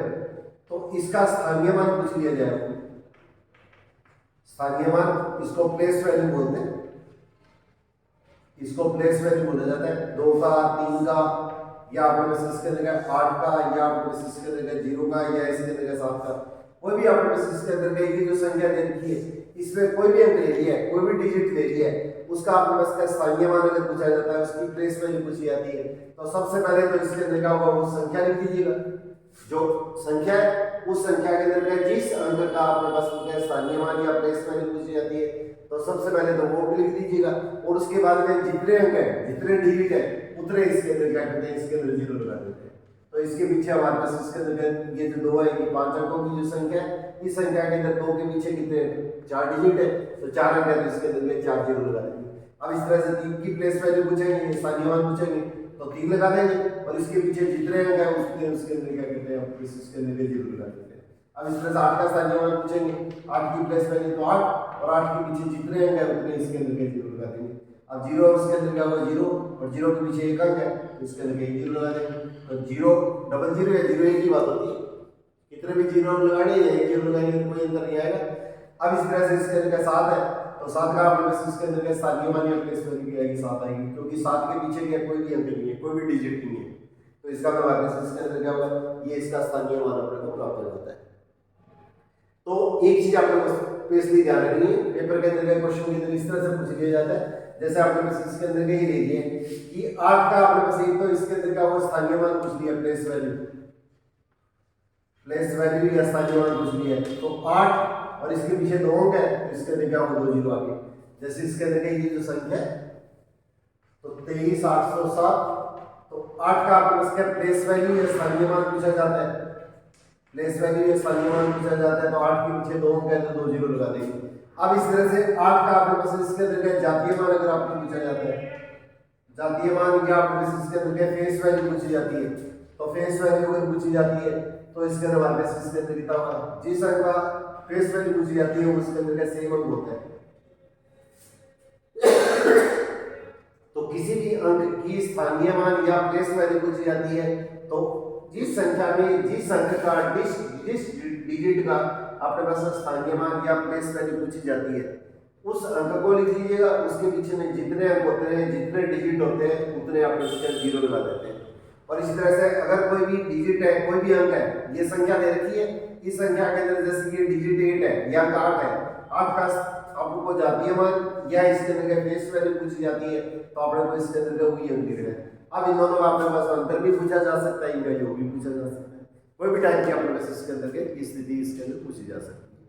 तो इसका स्थानीय मान पूछ लिया जाएगा। स्थानीय मान इसको प्लेस वैल्यू बोलते हैं, इसको प्लेस वैल्यू बोला जाता है। 2 का 3 का या आपके पास इसके अंदर का 8 का या आपके पास इसके अंदर का 0 का या इसके अंदर का 7 का, कोई भी आपके पास इसके अंदर का ये जो संख्या दे रखी है इसमें कोई भी अंक ले लिया है, कोई भी डिजिट ले लिया है, उसका आपके पास का स्थानीय मान अगर पूछा जाता है उसकी प्लेस वैल्यू पूछी जाती है तो सबसे पहले तो इसके अंदर क्या होगा वो संख्या लिख दीजिएगा। जो संख्या है उस संख्या के अंदर का जिस अंक का आपके पास स्थानीय मान या प्लेस वैल्यू पूछी जाती है तो सबसे पहले तो वो लिख दीजिएगा, और उसके बाद में जितने अंक है जितने डिजिट है उतने इसके अंदर क्या करते हैं, इसके अंदर 0 लगा देते हैं। तो इसके पीछे हमारे पास इसके अंदर ये जो 2 है ये 5 अंकों की जो संख्या है, इस संख्या के अंदर 2 के पीछे कितने 4 डिजिट है तो 4 अंक है तो इसके अंदर 4 0 लगा देंगे। अब इस तरह से 3 की प्लेस वैल्यू पूछेंगे, स्थानीय मान पूछेंगे तो 3 लगा देंगे, और इसके पीछे जितने अंक है उसके अंदर क्या करते हैं हम इसके अंदर 0 लगा देते हैं। अब इस तरह से 8 का स्थानीय मान पूछेंगे, 8 की प्लेस वैल्यू तो 8 और 8 के पीछे जितने अंक है उतने इसके अंदर 0 लगा देंगे। अब 0 उसके अंदर क्या होगा 0 और 0 के पीछे एक अंक है तो इसके अंदर 0 लगा देंगे। तो 0 डबल 0 या 0 एक ही बात होती है, कितने भी 0 लगाने या एक 0 लगाएंगे तो कोई अंतर नहीं आएगा। अब इस तरह से इसके अंदर का 7 है तो 7 का आपके पास इसके अंदर का स्थानीय मान या प्लेस वैल्यू क्या आएगी 7 आएगी, क्योंकि 7 के पीछे क्या कोई भी अंक नहीं है, कोई भी डिजिट नहीं है, तो इसका मतलब आपके पास इसके अंदर क्या होगा ये इसका स्थानीय मान अपने को प्राप्त हो जाता है। तो एक चीज आपको स्पेशली ध्यान रखनी है, पेपर के अंदर का क्वेश्चन के अंदर इस तरह से पूछ लिया जाता है जैसे आपके पास इसके अंदर का ये देखिए कि 8 का आपके पास एक तो इसके अंदर क्या हुआ स्थानीय मान पूछ लिया, प्लेस वैल्यू या स्थानीय मान पूछ लिया, तो 8 और इसके पीछे 2 अंक है तो इसके अंदर क्या होगा 2 0 आगे। जैसे इसके अंदर का ये जो संख्या है तो 23,807, तो 8 का आपके पास क्या प्लेस वैल्यू या स्थानीय मान पूछा जाता है, प्लेस वैल्यू या स्थानीय मान पूछा जाता है तो 8 के पीछे 2 अंक है तो 2 0 लगा देंगे। अब इस तरह से 8 का आपके पास इसके अंदर का जातीय मान अगर आपको पूछा जाता है, जातीय मान या आपके पास इसके अंदर का फेस वैल्यू पूछी जाती है, तो फेस वैल्यू अगर पूछी जाती है तो इसके अंदर हमारे पास इसके अंदर कितना होगा, जिस अंक का फेस वैल्यू पूछी जाती है उसके अंदर का सेम अंक होता है। तो किसी भी अंक की स्थानीय मान या प्लेस वैल्यू पूछी जाती है तो जिस संख्या में जिस अंक का जिस डिजिट का आपके पास स्थानीय मान या प्लेस वैल्यू पूछी जाती है उस अंक को लिख लीजिएगा, उसके पीछे में जितने अंक होते हैं जितने डिजिट होते हैं उतने आप इसके 0 लगा देते हैं। और इस तरह से अगर कोई भी डिजिट है कोई भी अंक है, ये संख्या दे रखी है, इस संख्या के अंदर जैसे ये डिजिट 8 है या 8 है, 8 का आपको जातीय मान या इसके अंदर का फेस वैल्यू पूछी जाती है तो आपने को इसके अंदर का वही अंक लिखना है। अब इन दोनों का आपके पास अंतर भी पूछा जा सकता है, इनका योग भी पूछा जा सकता है, कोई भी टाइप की आपके पास इसके अंदर की स्थिति इसके अंदर पूछी जा सकती है।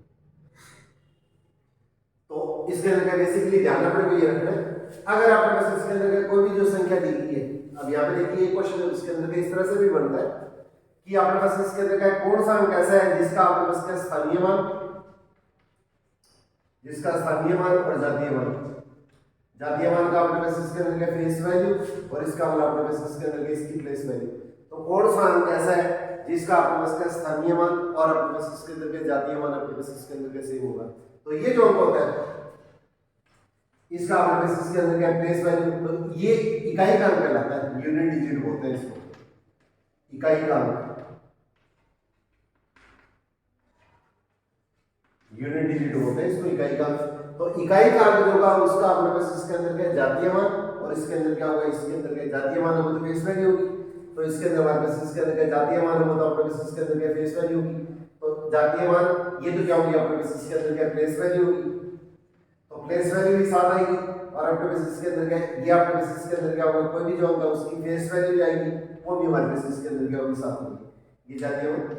इसके अंदर क्या बेसिकली ध्यान रखने को ये रखना है, अगर आपके पास इसके अंदर कोई भी जो संख्या दी गई है, अब यहाँ पे देखिए एक क्वेश्चन है उसके अंदर इस तरह से भी बनता है कि आपके पास इसके अंदर का कौन सा अंक ऐसा है जिसका आपके पास का स्थानीय मान और जातीय मान का आपके पास इसके अंदर का फेस वैल्यू और इसका मतलब आपके पास इसके अंदर का इसकी प्लेस वैल्यू। तो कौन सा अंक ऐसा है जिसका आपके पास का स्थानीय मान और आपके पास इसके अंदर का जातीय मान आपके पास इसके अंदर का सेम होगा। तो ये जो अंक होता है इसका आपके पास इसके अंदर का प्लेस वैल्यू, तो ये इकाई का अंक कहलाता है, यूनिट डिजिट बोलते हैं इसको, इकाई का अंक, यूनिट डिजिट होता है इसको इकाई का अंक। तो इकाई का अंक जो होगा उसका आपके पास इसके अंदर क्या जातीय मान और इसके अंदर क्या होगा, इसके अंदर क्या जातीय मान होगा तो फेस वैल्यू होगी। तो इसके अंदर हमारे पास इसके अंदर क्या जातीय मान होगा तो आपके पास इसके अंदर क्या फेस वैल्यू होगी। तो जातीय मान ये तो क्या होगी आपके पास इसके अंदर क्या प्लेस वैल्यू होगी, तो प्लेस वैल्यू भी साथ आएगी और आपके पास इसके अंदर क्या ये आपके पास इसके अंदर क्या होगा, कोई भी जो होगा उसकी फेस वैल्यू आएगी वो भी हमारे पास इसके अंदर क्या होगी साथ होगी, ये जातीय मान।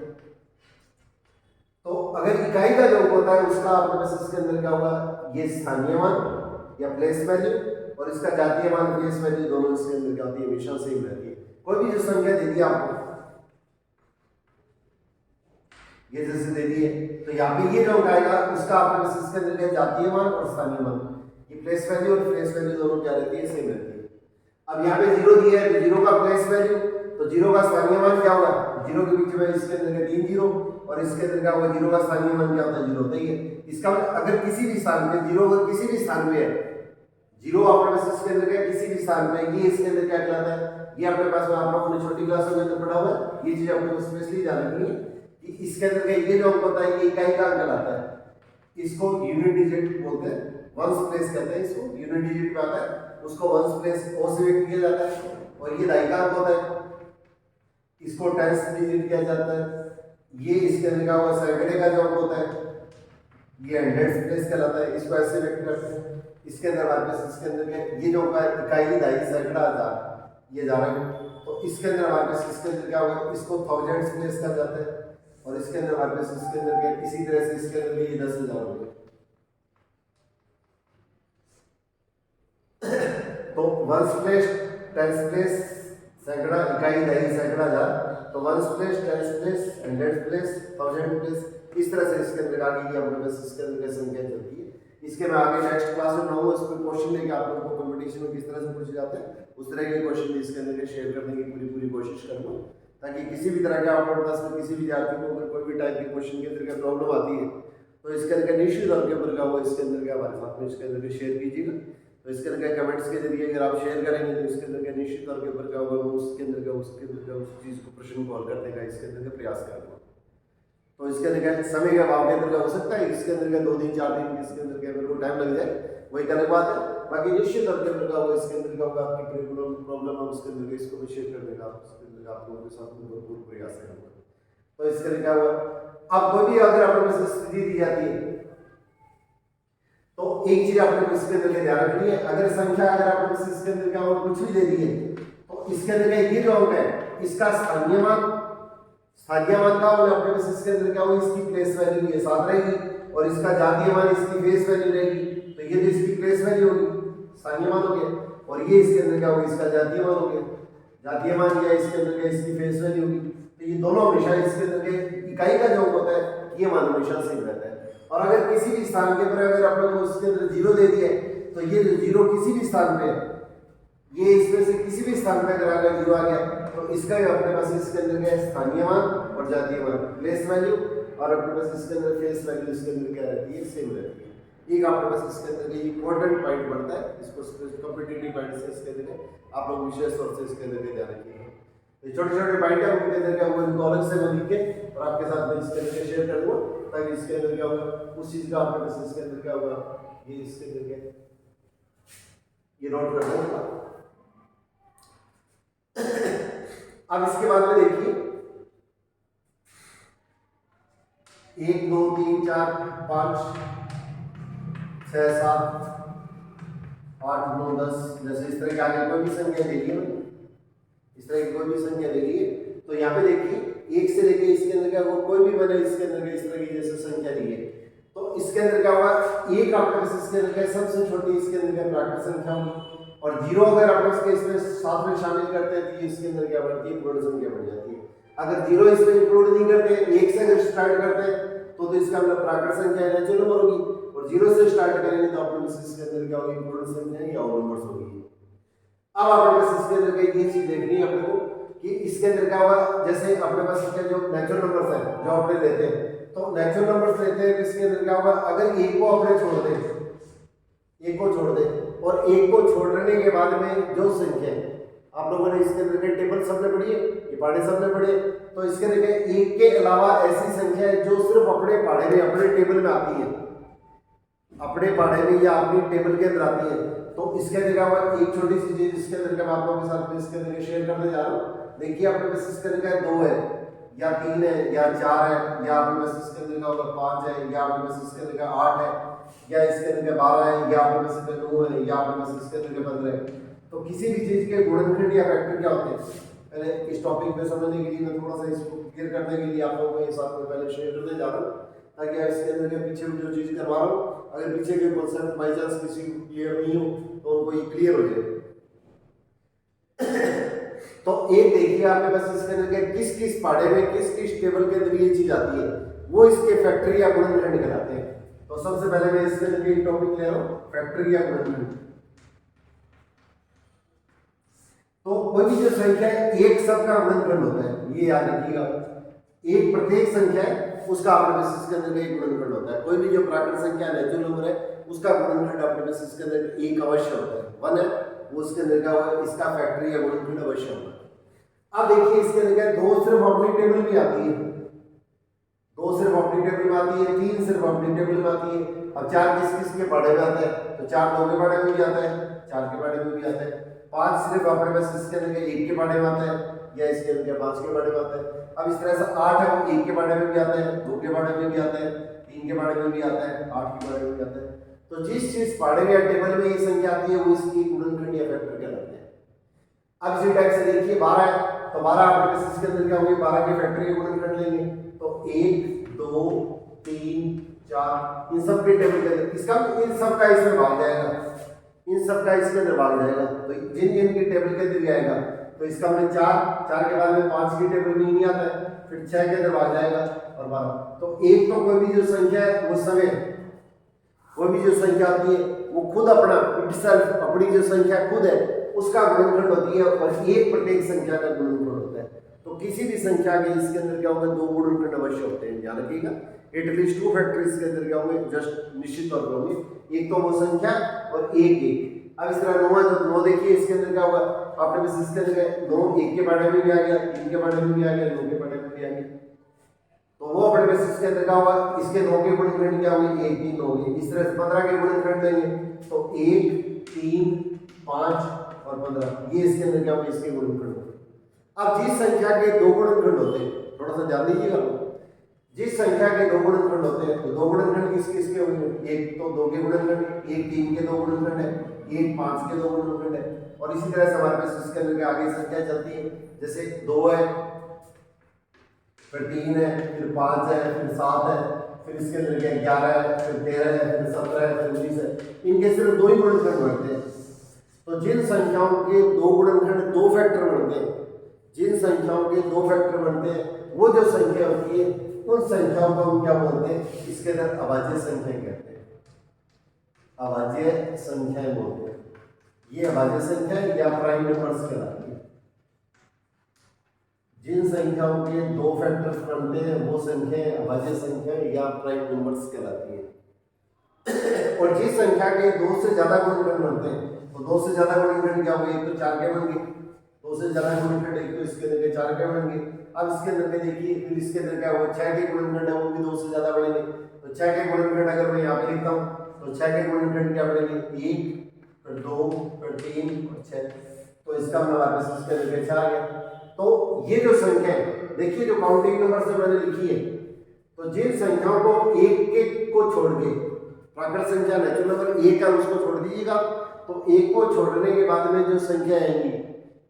तो अगर इकाई का जो होता है उसका आपके पास इसके अंदर क्या होगा, ये स्थानीय मान या प्लेस वैल्यू और इसका जातीय मान प्लेस वैल्यू दोनों इसके अंदर क्या होती है, हमेशा सेम रहती है। कोई भी जो संख्या दे दी आपको, ये जैसे दे दी है तो यहाँ पे ये जो आएगा उसका आपके पास इसके अंदर क्या जातीय मान और स्थानीय मान, ये प्लेस वैल्यू और प्लेस वैल्यू दोनों क्या रहती है, सेम रहती है। अब यहाँ पे 0 दिया है तो 0 का प्लेस वैल्यू, तो 0 का स्थानीय मान क्या होगा, 0 के बीच में इसके अंदर का 3 0 और इसके अंदर क्या होगा 0 का स्थानीय मान क्या होता है 0 होता ही है। इसका मतलब अगर किसी भी स्थान पे 0 अगर किसी भी स्थान पे है, 0 आपके पास इसके अंदर क्या किसी भी स्थान पे ये इसके अंदर क्या कहलाता है, ये आपके पास में आप लोगों ने छोटी क्लासों में अंदर पढ़ा हुआ है, ये चीज आपको स्पेशली ध्यान रखनी है कि इसके अंदर का ये जो अंक होता है ये इकाई का अंक कहलाता है, इसको यूनिट डिजिट बोलते हैं, वंस प्लेस कहते हैं इसको, यूनिट डिजिट पे आता है उसको वंस प्लेस ओ से व्यक्त किया जाता है। और ये दायिका अंक होता है इसको टेंस डिजिट किया जाता है। ये इसके अंदर क्या होगा सैकड़े का जो अंक होता है ये हंड्रेड्स प्लेस कहलाता है, इसको ऐसे व्यक्त करते हैं। इसके अंदर हमारे पास इसके अंदर क्या ये जो इकाई दाई सैकड़ा हजार ये जा रहा है, तो इसके अंदर हमारे पास इसके अंदर क्या होगा इसको थाउजेंड्स प्लेस कर जाता है और इसके अंदर हमारे पास इसके अंदर क्या इसी तरह से इसके अंदर ये 10,000 हो गया। तो वंस प्लेस टेंस प्लेस सैकड़ा इकाई दाई सैकड़ा हजार, तो ones place tens place hundred place thousand place, इस तरह से इसके अंदर आगे की हमारे पास इसके अंदर की संख्या चलती है। इसके मैं आगे नेक्स्ट क्लास में बनाऊंगा उस पर क्वेश्चन लेके आप लोगों को कंपटीशन में किस तरह से पूछे जाते हैं उस तरह के क्वेश्चन भी इसके अंदर शेयर करने की पूरी कोशिश करूंगा, ताकि किसी भी तरह के आपके पास में किसी विद्यार्थी को अगर कोई भी टाइप के क्वेश्चन के अंदर प्रॉब्लम आती है तो इसके अंदर निश्चित तौर के ऊपर का वो इसके अंदर के हमारे साथ में इसके अंदर शेयर कीजिएगा। तो इसके अंदर कमेंट्स के जरिए अगर आप शेयर करेंगे तो इसके अंदर निश्चित तौर के ऊपर क्या होगा वो उसके अंदर का उस चीज़ को प्रश्न को हल करने का इसके अंदर का प्रयास करूँगा। तो इसके अंदर समय के अभाव के अंदर का हो सकता है इसके अंदर का 2 दिन 4 दिन इसके अंदर क्या मेरे को टाइम लग जाए, वही अलग बात है। बाकी निश्चित तौर के अंदर का वो इसके अंदर का होगा आपकी प्रॉब्लम है उसके अंदर इसको शेयर करने का उसके अंदर आप लोगों के साथ भरपूर प्रयास करूँगा। तो इसके अंदर क्या हुआ, अब कोई भी अगर आपके पास स्थिति दी जाती है तो एक चीज आपको इसके अंदर ध्यान रखनी है, अगर संख्या अगर आपके पास इसके अंदर क्या होगा कुछ भी दे दी है तो इसके अंदर ये जो अंक है इसका स्थानीय मान का होगा आपके पास इसके अंदर क्या होगा इसकी प्लेस वैल्यू ये साथ रहेगी और इसका जातीय मान इसकी फेस वैल्यू रहेगी, तो ये जो इसकी प्लेस वैल्यू होगी स्थानीय मान हो गया और ये इसके अंदर क्या होगा इसका जातीय मान हो गया, जातीय मान या इसके अंदर क्या इसकी फेस वैल्यू होगी। तो ये दोनों हमेशा इसके अंदर के इकाई का जो होता है ये मान हमेशा सेम रहता है। और अगर किसी भी स्थान के ऊपर अगर आप लोग उसके अंदर 0 दे दिए तो ये जो 0 किसी भी स्थान पे ये इसमें से किसी भी स्थान पे अगर 0 आ गया तो इसका भी अपने पास इसके अंदर क्या है स्थानीय मान और जातीय मान प्लेस वैल्यू और अपने पास इसके अंदर फेस वैल्यू इसके अंदर क्या रहती है सेम रहती है। एक आपके पास इसके अंदर ये इंपॉर्टेंट पॉइंट बनता है, इसको कॉम्पिटिटिव पॉइंट से इसके अंदर आप लोग विशेष तौर से इसके अंदर ध्यान रखिएगा। ये छोटे पॉइंट है उनके अंदर क्या होगा इनको अलग से मैं लिख के और आपके साथ में इसके अंदर शेयर कर दूंगा ताकि इसके अंदर क्या होगा उस चीज का आपके पास इसके अंदर क्या होगा ये इसके अंदर क्या ये नोट कर लेंगे। अब इसके बाद में देखिए 1 2 3 4 5 6 7 8 9 10 जैसे इस तरह के आगे कोई भी संख्या देखिए इस तरह की कोई भी संख्या देखिए तो यहाँ पे देखिए 1 से लेके इसके अंदर क्या कोई भी मैंने इसके अंदर इस तरह की जैसे संख्या ली है तो तो इसके अंदर क्या होगा, एक आपके पास इसके अंदर क्या सबसे छोटी इसके अंदर क्या प्राकृत संख्या होगी, और जीरो अगर आप इसमें साथ में शामिल करते हैं तो ये इसके अंदर क्या बढ़ती है, पूर्ण संख्या बन जाती है। अगर जीरो इसमें इंक्लूड नहीं करते, एक से अगर स्टार्ट करते हैं तो इसका मतलब प्राकृत संख्या नेचुरल नंबर होगी, और जीरो से स्टार्ट करेंगे तो आपके पास इसके अंदर क्या होगी, पूर्ण संख्या या ऑड नंबर्स होगी। अब आपके पास इसके अंदर कई चीज देखनी है अपने को कि इसके अंदर क्या होगा, जैसे अपने पास जो नेचुरल नंबर्स है जो अपने लेते हैं, तो नेचुरल नंबर्स लेते हैं तो इसके अंदर क्या होगा, अगर एक को अपने छोड़ दें, एक को छोड़ दें और एक को छोड़ने के बाद में जो संख्या आप लोगों ने इसके अंदर के टेबल सबने पढ़ी है, ये पाड़े सबने पढ़े, तो इसके अंदर एक के अलावा ऐसी संख्या है जो सिर्फ अपने पाड़े में अपने टेबल में आती है, अपने पाड़े में या अपनी टेबल के अंदर आती है। तो इसके अंदर क्या होगा, एक छोटी सी चीज इसके अंदर मैं आप लोगों के साथ में इसके अंदर शेयर करने जा रहा हूँ। देखिए अपने पास इसके अंदर क्या 2 है या 3 है या 4 है, या आपके पास इसके अंदर क्या होगा 5 है, या आपके पास इसके अंदर 8 है, या इसके अंदर 12 है, या आपके पास इसके 9 है, या आपके पास इसके अंदर 15 है। तो किसी भी चीज के गुणनखंड या फैक्टर क्या होते हैं, पहले इस टॉपिक पे समझने के लिए मैं थोड़ा सा इसको क्लियर करने के लिए आप लोगों को ये साथ में पहले शेयर करने जा रहा हूँ, ताकि आप इसके अंदर के पीछे जो चीज करवा रहा हूँ अगर पीछे के कॉन्सेप्ट बाई चांस किसी को क्लियर नहीं हो तो उनको ये क्लियर हो जाए। तो एक देखिए आपके पास इसके अंदर के किस किस पाड़े में किस किस टेबल के अंदर ये चीज आती है, वो इसके फैक्टर या गुणनखंड कहलाते हैं। तो सबसे पहले मैं इसके अंदर के टॉपिक ले रहा हूँ, फैक्टर या गुणनखंड। तो कोई भी जो संख्या है एक सब का गुणनखंड होता है, ये याद रखिएगा, एक प्रत्येक संख्या है उसका अपने बेसिस के अंदर एक गुणनखंड होता है। कोई भी जो प्राकृत संख्या नेचुरल नंबर है उसका गुणनखंड अपने बेसिस के अंदर एक अवश्य होता है, 1 है वो उसके अंदर क्या होगा, इसका फैक्टर या गुणनखंड अवश्य होगा। अब देखिए इसके अंदर क्या 2 सिर्फ अपनी टेबल में आती है, 2 सिर्फ अपनी टेबल में आती है, 3 सिर्फ अपनी टेबल में आती है। अब 4 किस किस के पाड़े में आता है, तो 4 2 के पाड़े में भी आता है, 4 के पाड़े में भी आता है। 5 सिर्फ अपने पास इसके अंदर 1 के पाड़े में आता है, या इसके अंदर 5 के पाड़े में आता है। अब इस तरह से 8 है वो 1 के पाड़े में भी आता है, 2 के पाड़े में भी आता है, 3 के पाड़े में भी आता है, 8 के पाड़े में भी आता है। तो जिस जिस पाड़े में या टेबल में ये संख्या आती है वो इसकी गुणनखंड या फैक्टर कहलाते हैं। अब इसी टाइप से देखिए 12 है, तो 12 अपने पास इसके अंदर क्या होंगे, 12 के फैक्टर के गुणनखंड लेंगे, तो 1 2 3 4 इन सब के टेबल के अंदर इसका इन सब का इसमें भाग जाएगा, इन सब का इसके अंदर भाग जाएगा। तो जिन जिन की टेबल के अंदर जाएगा तो इसका मतलब 4 के बाद में 5 की टेबल में नहीं आता है, फिर 6 के अंदर भाग जाएगा और 12। तो एक तो कोई भी जो संख्या है वो समय कोई भी जो संख्या आती है वो खुद अपना इटसेल्फ अपनी जो संख्या खुद है उसका गुणनखंड होती है, और एक प्रत्येक संख्या का गुणनखंड होता है। तो किसी भी संख्या के इसके अंदर क्या होगा, 2 गुणनखंड अवश्य होते हैं, ध्यान रखिएगा। एटलीस्ट 2 फैक्टर इसके अंदर क्या होंगे, जस्ट निश्चित तौर पर होंगे, एक तो वो संख्या और एक। अब इस तरह 9 है तो 9 देखिए इसके अंदर क्या होगा, आपने बस इसके अंदर 9 1 के पाड़े में भी आ गया, 3 के पाड़े में भी आ गया, 2 के पाड़े में भी आ गया। तो वो अपने बेसिस के अंदर क्या होगा, इसके 9 के गुणनखंड क्या होंगे, 1 3 होंगे। इस तरह से 15 के गुणनखंड लेंगे तो 1 3 5 और 15, ये इसके अंदर क्या होंगे, इसके गुणनखंड होंगे। अब जिस संख्या के 2 गुणनखंड होते हैं, थोड़ा सा ध्यान दीजिएगा, जिस संख्या के 2 गुणनखंड होते हैं तो 2 गुणनखंड किस किस के होंगे, एक तो 2 के गुणनखंड, एक 3 के 2 गुणनखंड है, एक 5 के 2 गुणनखंड है। और इसी तरह से हमारे पास इसके अंदर आगे संख्या चलती है, जैसे 2 है, फिर 3 है, फिर 5 है, फिर 7 है, फिर इसके अंदर क्या 11 है, फिर 13 है, फिर 17 है, फिर 19 है। इनके सिर्फ 2 ही गुणनखंड बनते हैं। तो जिन संख्याओं के 2 गुणनखंड 2 फैक्टर बनते हैं, जिन संख्याओं के 2 फैक्टर बनते हैं वो जो संख्या होती है उन संख्याओं को हम क्या बोलते हैं, इसके अंदर अभाज्य संख्या कहते हैं, अभाज्य संख्याएं बोलते हैं। ये अभाज्य संख्या या प्राइम नंबर्स कहलाती है। जिन संख्याओं के 2 फैक्टर्स बनते हैं वो संख्याएं अभाज्य संख्या या प्राइम नंबर्स कहलाती है। और जिस संख्या के 2 से ज्यादा गुणनखंड बनते हैं तो 2 से ज्यादा गुणनखंड क्या होंगे, एक तो 4 के बन गए, 2 से ज्यादा गुणनखंड एक तो इसके अंदर 4 के बन गए। अब इसके अंदर में देखिए फिर इसके अंदर क्या होगा, 6 के गुणनखंड है वो भी 2 से ज्यादा बनेंगे। तो 6 के गुणनखंड अगर मैं यहाँ पे लिखता हूँ तो 6 के गुणनखंड क्या बनेंगे, 1 फिर 2 फिर 3 और 6। तो इसका मतलब वापस इसके अंदर 6 आ गया। तो ये जो संख्या है देखिए जो काउंटिंग नंबर से मैंने लिखी है, तो जिन संख्याओं को एक एक को छोड़ के, प्राकृत संख्या नेचुरल नंबर 1 है उसको छोड़ दीजिएगा, तो 1 को छोड़ने के बाद में जो संख्या आएंगी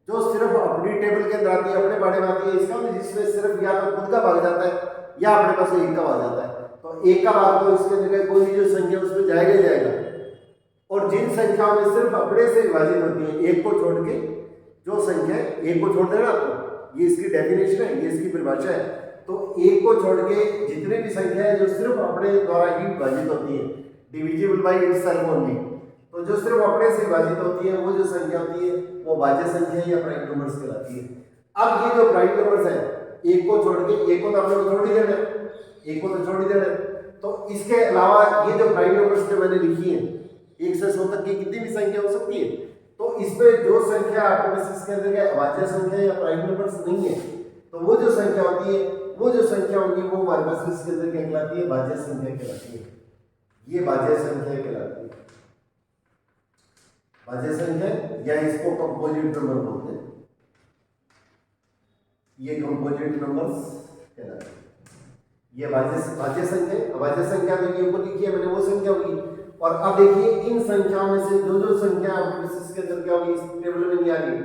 जो सिर्फ अपनी टेबल के अंदर आती है, अपने बारे में आती है, इसका मतलब जिसमें सिर्फ या तो खुद का भाग जाता है या अपने पास 1 का भाग जाता है, तो तो एक का भाग तो इसके अंदर कोई भी जो संख्या उसमें जाएगा ही जाएगा। और जिन संख्याओं में सिर्फ अपने से विभाजित होती है, एक को छोड़ के जो संख्या एक को छोड़ देना आपको, ये इसकी डेफिनेशन है, ये इसकी परिभाषा है। तो एक को छोड़ के जितने भी संख्या है जो सिर्फ अपने द्वारा ही विभाजित होती है, डिविजिबल बाय इटसेल्फ ओनली, तो जो सिर्फ अपने से विभाजित होती है वो जो संख्या होती है वो भाज्य संख्या या प्राइम नंबर्स कहलाती है। अब ये जो प्राइम नंबर्स है, एक को छोड़ के, एक को तो आप लोग छोड़ ही देना, एक को तो छोड़ ही देना, तो इसके अलावा ये जो प्राइम नंबर्स जो मैंने लिखी है 1 से 100 तक की कितनी भी संख्या हो सकती है, तो इसमें जो संख्या आपके पास इसके अंदर क्या अभाज्य संख्या या प्राइम नंबर्स नहीं है, तो वो जो संख्या होती है, वो जो संख्या होगी वो हमारे पास इसके अंदर क्या कहलाती है, भाज्य संख्या कहलाती है। ये भाज्य संख्या कहलाती है, भाज्य संख्या, या इसको कंपोजिट नंबर बोलते हैं, ये कंपोजिट नंबर्स कहलाते हैं। ये भाज्य संख्या, अभाज्य संख्या तो ये ऊपर लिखी है मैंने, वो संख्या होगी। और अब देखिए इन संख्याओं में से जो संख्या इसके अंदर क्या होगी, इस टेबल में नहीं आ रही,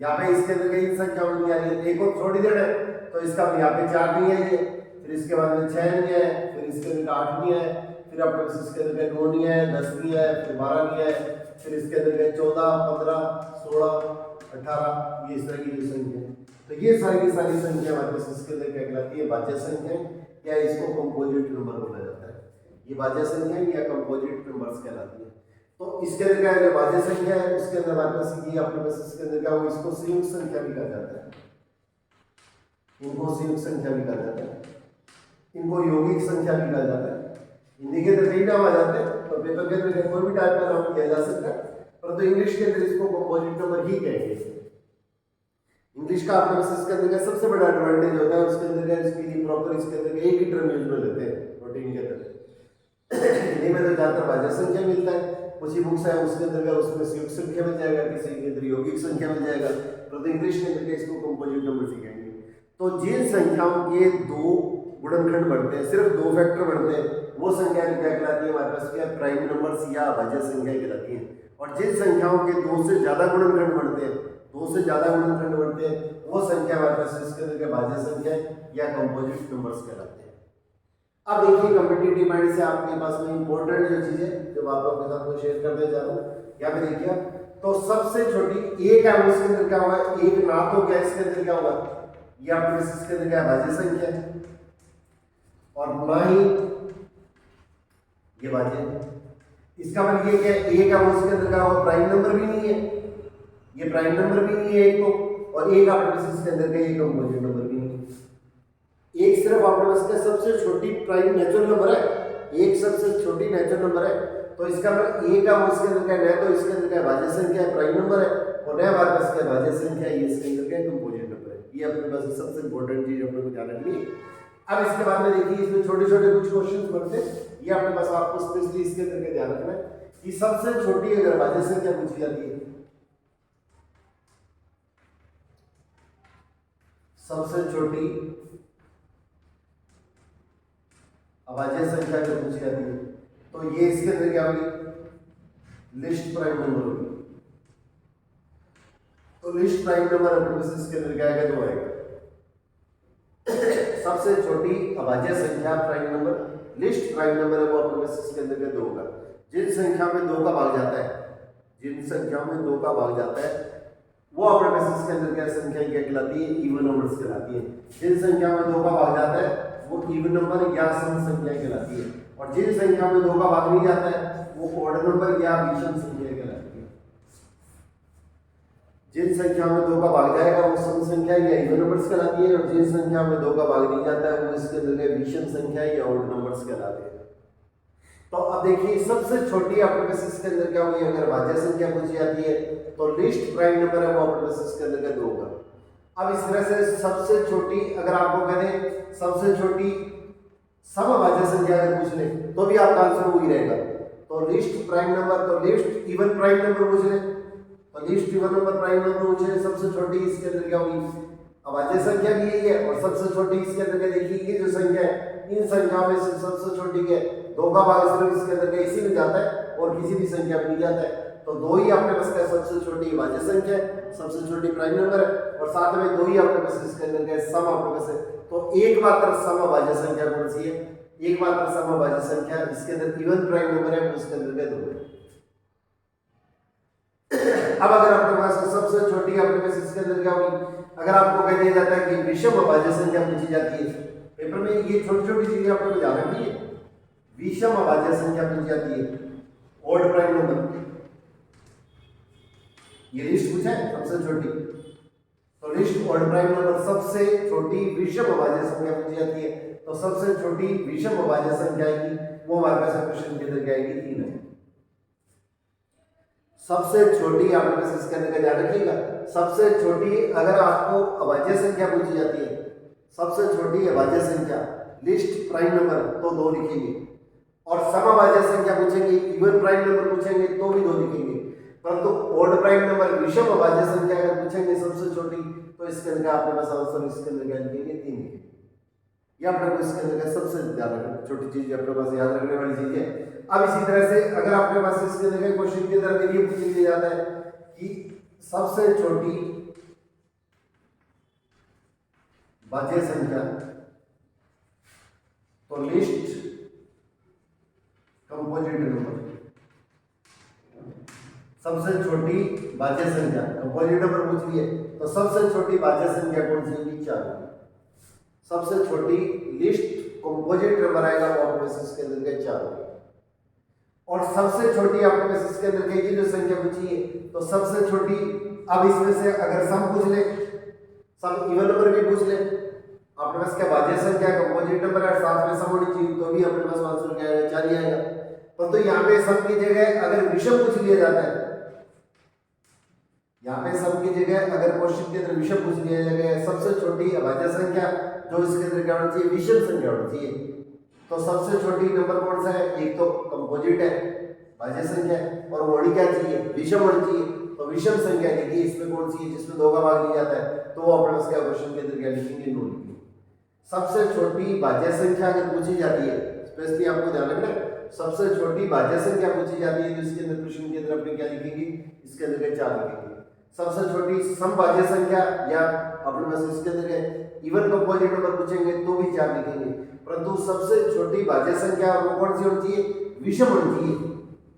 यहाँ पे इसके अंदर कई संख्याओं में नहीं आ रही है, एक को छोड़ ही देना है, तो इसका यहाँ पे 4 नहीं है, फिर इसके बाद में 6 नहीं है, फिर इसके अंदर 8 नहीं है, फिर अपने पास इसके अंदर 9 नहीं है, 10 नहीं है, फिर 12 नहीं है, फिर इसके अंदर 14, 15, 16, 18, ये इस तरह की जो संख्या है। तो ये सारी की सारी संख्या हमारे पास इसके अंदर क्या कहलाती है, भाज्य संख्या, या इसको कंपोजिट नंबर बोला जाता है। ये भाज्य संख्या या कंपोजिट नंबर्स कहलाती है। तो इसके अंदर क्या है, भाज्य संख्या है, उसके अंदर हमारे पास ये अपने पास इसके अंदर क्या होगा, इसको संयुक्त संख्या भी कहा जाता है, इनको संयुक्त संख्या भी कहा जाता है, इनको यौगिक संख्या भी कहा जाता है। हिंदी के अंदर कई नाम आ जाते हैं, तो पेपर के अंदर कोई भी टाइप का नाम किया जा सकता है, परंतु इंग्लिश के अंदर इसको कंपोजिट नंबर ही कहेंगे। इंग्लिश का अपने पास इसके अंदर सबसे बड़ा एडवांटेज होता है, उसके अंदर इसके लिए प्रॉपर इसके अंदर एक ही टर्म यूज में लेते हैं रूटीन के अंदर। हिंदी में तो ज्यादातर भाज्य संख्या मिलता है, कुछ ही बुक्स है उसके अंदर उसमें संयुक्त संख्या मिल जाएगा, किसी के अंदर यौगिक संख्या मिल जाएगा, परंतु इंग्लिश के अंदर इसको कंपोजिट नंबर सिखाएंगे। तो जिन संख्याओं के 2 गुणनखंड बढ़ते हैं, सिर्फ 2 फैक्टर बढ़ते हैं, वो संख्या क्या कहलाती है, हमारे पास क्या प्राइम नंबर्स या भाज्य संख्या कहलाती है। और जिन संख्याओं के 2 से ज्यादा गुणनखंड बढ़ते हैं, 2 से ज्यादा गुणनखंड बढ़ते हैं, वो संख्या हमारे पास इसके अंदर क्या भाज्य संख्या या कंपोजिट नंबर्स कहलाते हैं। अब देखिए कॉम्पिटिटिव माइंड से आपके पास में इंपॉर्टेंट जो चीजें जो आप लोगों के साथ में शेयर करने जा रहा हूँ, यहाँ पे देखिए तो सबसे छोटी एक है उसके अंदर क्या होगा, एक ना तो क्या इसके अंदर क्या होगा, ये आपके पास इसके अंदर क्या भाज्य संख्या है, और ना ही ये भाज्य है। इसका मतलब ये क्या एक है उसके अंदर क्या होगा, प्राइम नंबर भी नहीं है, ये प्राइम नंबर भी नहीं है एक तो, और एक आपके पास इसके अंदर का ये कंपोजिट नंबर भी नहीं है। एक सिर्फ आपके पास का सबसे छोटी प्राइम नेचुरल नंबर है, एक सबसे छोटी नेचुरल नंबर है, तो इसका मतलब एक का उसके अंदर क्या है, तो इसके अंदर क्या भाज्य संख्या है, प्राइम नंबर है, और नया हमारे पास क्या भाज्य संख्या है, ये इसके अंदर क्या कंपोजिट नंबर है। ये अपने पास सबसे इंपॉर्टेंट चीज अपने को ध्यान रखनी है। अब इसके बाद में देखिए इसमें छोटे छोटे कुछ क्वेश्चन बनते हैं, ये अपने पास आपको स्पेशली इसके अंदर क्या ध्यान रखना है कि सबसे छोटी अगर भाज्य संख्या पूछी जाती है, सबसे छोटी अभाज्य संख्या जब पूछी जाती है, तो ये इसके अंदर क्या होगी, लिस्ट प्राइम नंबर होगी। तो लिस्ट प्राइम नंबर अपने पास इसके अंदर क्या आएगा, 2 आएगा। सबसे छोटी अभाज्य संख्या prime number, list prime number है वो अपने पास इसके अंदर क्या 2 होगा। जिन संख्या में 2 का भाग जाता है, जिन संख्याओं में 2 का भाग जाता है, वो अपने पास इसके अंदर क्या संख्या क्या कहलाती है, इवन नंबर्स कहलाती है। जिन संख्या में 2 का भाग जाता है वो इवन नंबर या सम संख्या कहलाती है, और जिन संख्या में 2 का भाग नहीं जाता है वो ऑड नंबर या विषम संख्या कहलाती है। जिन संख्या में 2 का भाग जाएगा वो सम संख्या या इवन नंबर्स कहलाती है, और जिन संख्या में 2 का भाग नहीं जाता है वो इसके अंदर विषम संख्या या ऑड नंबर्स कहलाते हैं। तो अब देखिए सबसे छोटी आपके पास इसके अंदर क्या होगी, अगर भाज्य संख्या पूछी जाती है तो लिस्ट प्राइम नंबर है वो आपके पास इसके अंदर क्या 2 होगा। अब इस तरह से सबसे छोटी अगर आपको कहें सबसे छोटी समभाज्य संख्या अगर पूछ ले तो भी आपका आंसर वही रहेगा। तो लिस्ट प्राइम नंबर, तो लिस्ट इवन प्राइम नंबर पूछ ले तो list even number prime number पूछ ले, सबसे छोटी इसके अंदर क्या होगी, अभाज्य संख्या भी यही है, और सबसे छोटी इसके अंदर क्या देखिए, ये जो संख्या है इन संख्याओं में से सबसे छोटी क्या है, 2 का भाग सिर्फ इसके अंदर क्या इसी में जाता है और किसी भी संख्या में नहीं जाता है। तो 2 ही आपके पास क्या सबसे छोटी भाज्य संख्या है, सबसे छोटी प्राइम नंबर है, और साथ में 2 ही आपके पास इसके अंदर क्या सम आपके पास है। तो एकमात्र सम भाज्य संख्या कौन सी है, एक मात्र समभाज्य संख्या इसके अंदर इवन प्राइम नंबर है, उसके अंदर क्या 2 है। अब अगर आपके पास सबसे छोटी आपके पास इसके अंदर क्या होगी, अगर आपको कह दिया जाता है कि विषम अभाज्य संख्या पूछी जाती है पेपर में, ये छोटी छोटी चीजें आपको ध्यान रखनी है। विषम अभाज्य संख्या पूछी जाती है, ऑड प्राइम नंबर, ये लिस्ट पूछा है सबसे छोटी, तो लिस्ट ऑड प्राइम नंबर सबसे छोटी विषम अभाज्य संख्या पूछी जाती है, तो सबसे छोटी विषम अभाज्य संख्या आएगी वो हमारे पास क्वेश्चन के अंदर क्या आएगी 3 है। सबसे छोटी आपके पास इसके अंदर का ध्यान रखिएगा, सबसे छोटी अगर आपको अभाज्य संख्या पूछी जाती है, सबसे छोटी अभाज्य संख्या लिस्ट प्राइम नंबर तो 2 लिखेंगे, और समअभाज्य संख्या पूछेंगे इवन प्राइम नंबर पूछेंगे तो भी 2 लिखेंगे, परंतु ऑड प्राइम नंबर विषम अभाज्य संख्या अगर पूछेंगे सबसे छोटी तो इसके अंदर आपके पास आंसर इसके अंदर क्या लिखेंगे 3 लिखेंगे। ये अपने को इसके अंदर सबसे ध्यान रखना, छोटी चीज अपने पास याद रखने वाली चीज है। अब इसी तरह से अगर आपके पास इसके अंदर क्वेश्चन के अंदर ये पूछ लिया जाता है कि सबसे छोटी भाज्य संख्या, तो लिस्ट कंपोजिट नंबर, सबसे छोटी भाज्य संख्या कंपोजिट नंबर पूछ लिए, तो सबसे छोटी भाज्य संख्या कौन सी होगी 4, सबसे छोटी लिस्ट कंपोजिट नंबर आएगा वो आपके पास इसके अंदर के 4 होगी, और सबसे छोटी आपके पास इसके अंदर की जो संख्या पूछी है तो सबसे छोटी, अब इसमें से अगर सम पूछ ले, सम इवन नंबर भी पूछ ले, आपके पास क्या भाज्य संख्या कंपोजिट नंबर है, साथ में सम होनी चाहिए तो भी अपने पास आंसर क्या आएगा 4 ही आएगा। पर तो यहाँ पे सम की जगह अगर विषम पूछ लिया जाता है, यहाँ पे सम की जगह अगर क्वेश्चन के अंदर विषम पूछ लिया जाएगा, सबसे छोटी अभाज्य संख्या जो इसके अंदर क्या होनी चाहिए विषम संख्या होनी चाहिए, तो सबसे छोटी नंबर कौन सा है, एक तो कंपोजिट है भाज्य संख्या है, और होनी क्या चाहिए विषम होनी चाहिए, तो विषम संख्या लिखिए इसमें कौन सी है जिसमें 2 का भाग लिया जाता है, तो वो अपने पास क्या क्वेश्चन के अंदर क्या लिखेंगे 9 लिखेंगे। सबसे छोटी भाज्य संख्या अगर पूछी जाती है, स्पेशली आपको ध्यान रखना है, सबसे छोटी भाज्य संख्या पूछी जाती है तो इसके अंदर क्वेश्चन के अंदर अपने क्या लिखेंगे, इसके अंदर 4 लिखेंगे। सबसे छोटी समभाज्य संख्या या अपने पास इसके अंदर इवन कंपोजिट नंबर पूछेंगे तो भी 4 लिखेंगे, परंतु सबसे छोटी भाज्य संख्या वो कौन सी होनी चाहिए विषम होनी चाहिए।